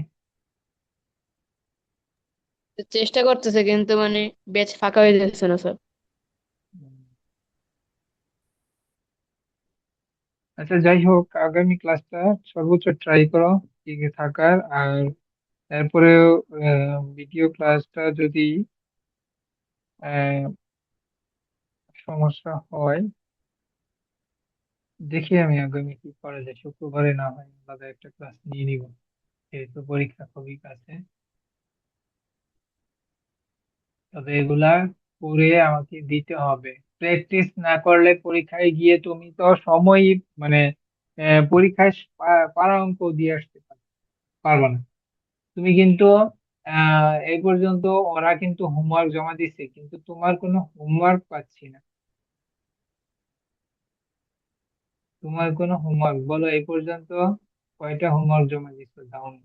তো চেষ্টা করতেছে কিন্তু মানে ব্যাচ ফাঁকা হয়ে যাচ্ছে না স্যার। উম, আচ্ছা, যাই হোক, আগামী ক্লাসটা সর্বোচ্চ ট্রাই করো টিকে থাকার। আর এরপরে ভিডিও ক্লাসটা যদি আহ, সমস্যা হয়, দেখি আমি আগামী কি করা যায়, শুক্রবারে না হয় আলাদা একটা ক্লাস নিয়ে নিব, যেহেতু পরীক্ষা খুবই কাছে। তবে এগুলা করে আমাকে দিতে হবে। প্র্যাকটিস না করলে পরীক্ষায় গিয়ে তুমি তো সময় মানে পরীক্ষায় পারা অঙ্ক দিয়ে আসতে পারবে না। তুমি কিন্তু এই পর্যন্ত ওরা কিন্তু হোমওয়ার্ক জমা দিচ্ছে, কিন্তু তোমার কোনো হোমওয়ার্ক পাচ্ছি না। তোমার কোনো হোমওয়ার্ক বলো এই পর্যন্ত কয়টা হোমওয়ার্ক জমা দিচ্ছ, দাও না।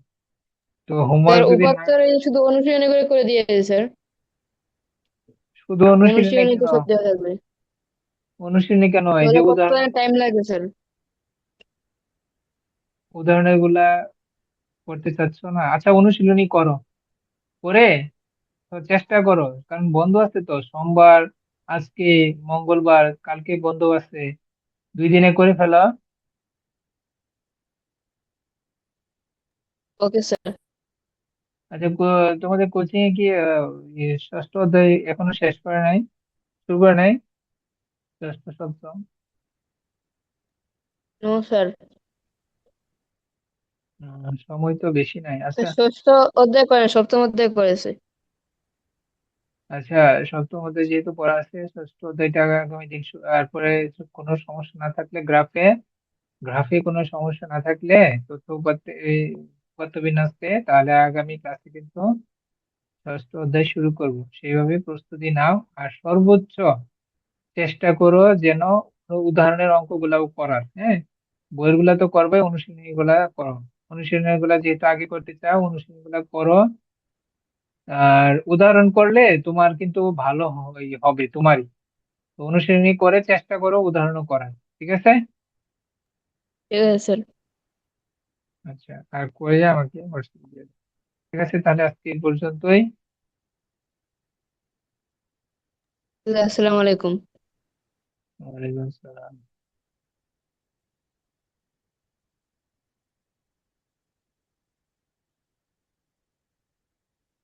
তো স্যার হোমওয়ার্ক যদি না, উপাত্তরে শুধু অনুশীলনী করে করে দিয়েছে স্যার। শুধু অনুশীলনে অনুশীলনী তো কেন? সব দেওয়া থাকবে। অনুশীলনে কেন, এই যে ওগুলো করতে উদাহরণ, টাইম লাগবে স্যার। উদাহরণের গুলা করতে চাচ্ছ না? আচ্ছা, অনুশীলনী করো, করে তো চেষ্টা করো, কারণ বন্ধ আছে তো সোমবার, আজকে মঙ্গলবার, কালকে বন্ধ আছে, 2 দিনে করে ফেলো। Okay sir. আচ্ছা, তোমাদের কোচিং এ কি ষষ্ঠ অধ্যায় এখনো শেষ করে নাই, শুরু করে নাই, ষষ্ঠ সপ্তম? No sir. সময় তো বেশি নাই। আচ্ছা। ষষ্ঠ অধ্যায় করে, সপ্তম অধ্যায় করেছে। আচ্ছা, সপ্তম অধ্যায় যেহেতু পড়া আছে, ষষ্ঠ অধ্যায়টা আগামী দিন তারপরে কোনো সমস্যা না থাকলে গ্রাফে কোনো সমস্যা না থাকলে তথ্য উপাত্ত এই উপাত্ত বিন্যাসে, তাহলে আগামী ক্লাসে কিন্তু ষষ্ঠ অধ্যায় শুরু করব। সেইভাবে প্রস্তুতি নাও, আর সর্বোচ্চ চেষ্টা করো যেন উদাহরণের অঙ্কগুলাও করার। হ্যাঁ, বইয়ের গুলা তো করবে, অনুশীলনী গুলা করো। অনুশীলনী গুলা যেহেতু আগে করতে চাও, অনুশীলনী গুলা করো। আর উদাহরণ করলে তোমার কিন্তু ভালো হবে তোমারই। তো অনুশীলনী করে চেষ্টা করো উদাহরণও করার, ঠিক আছে? ঠিক আছে স্যার। আচ্ছা, আর করে আমাকে হোয়াটসঅ্যাপ দিয়ে দাও। ঠিক আছে, তাহলে আজকে এই পর্যন্তই। আসসালামু আলাইকুম। ওয়ালাইকুম আসসালাম।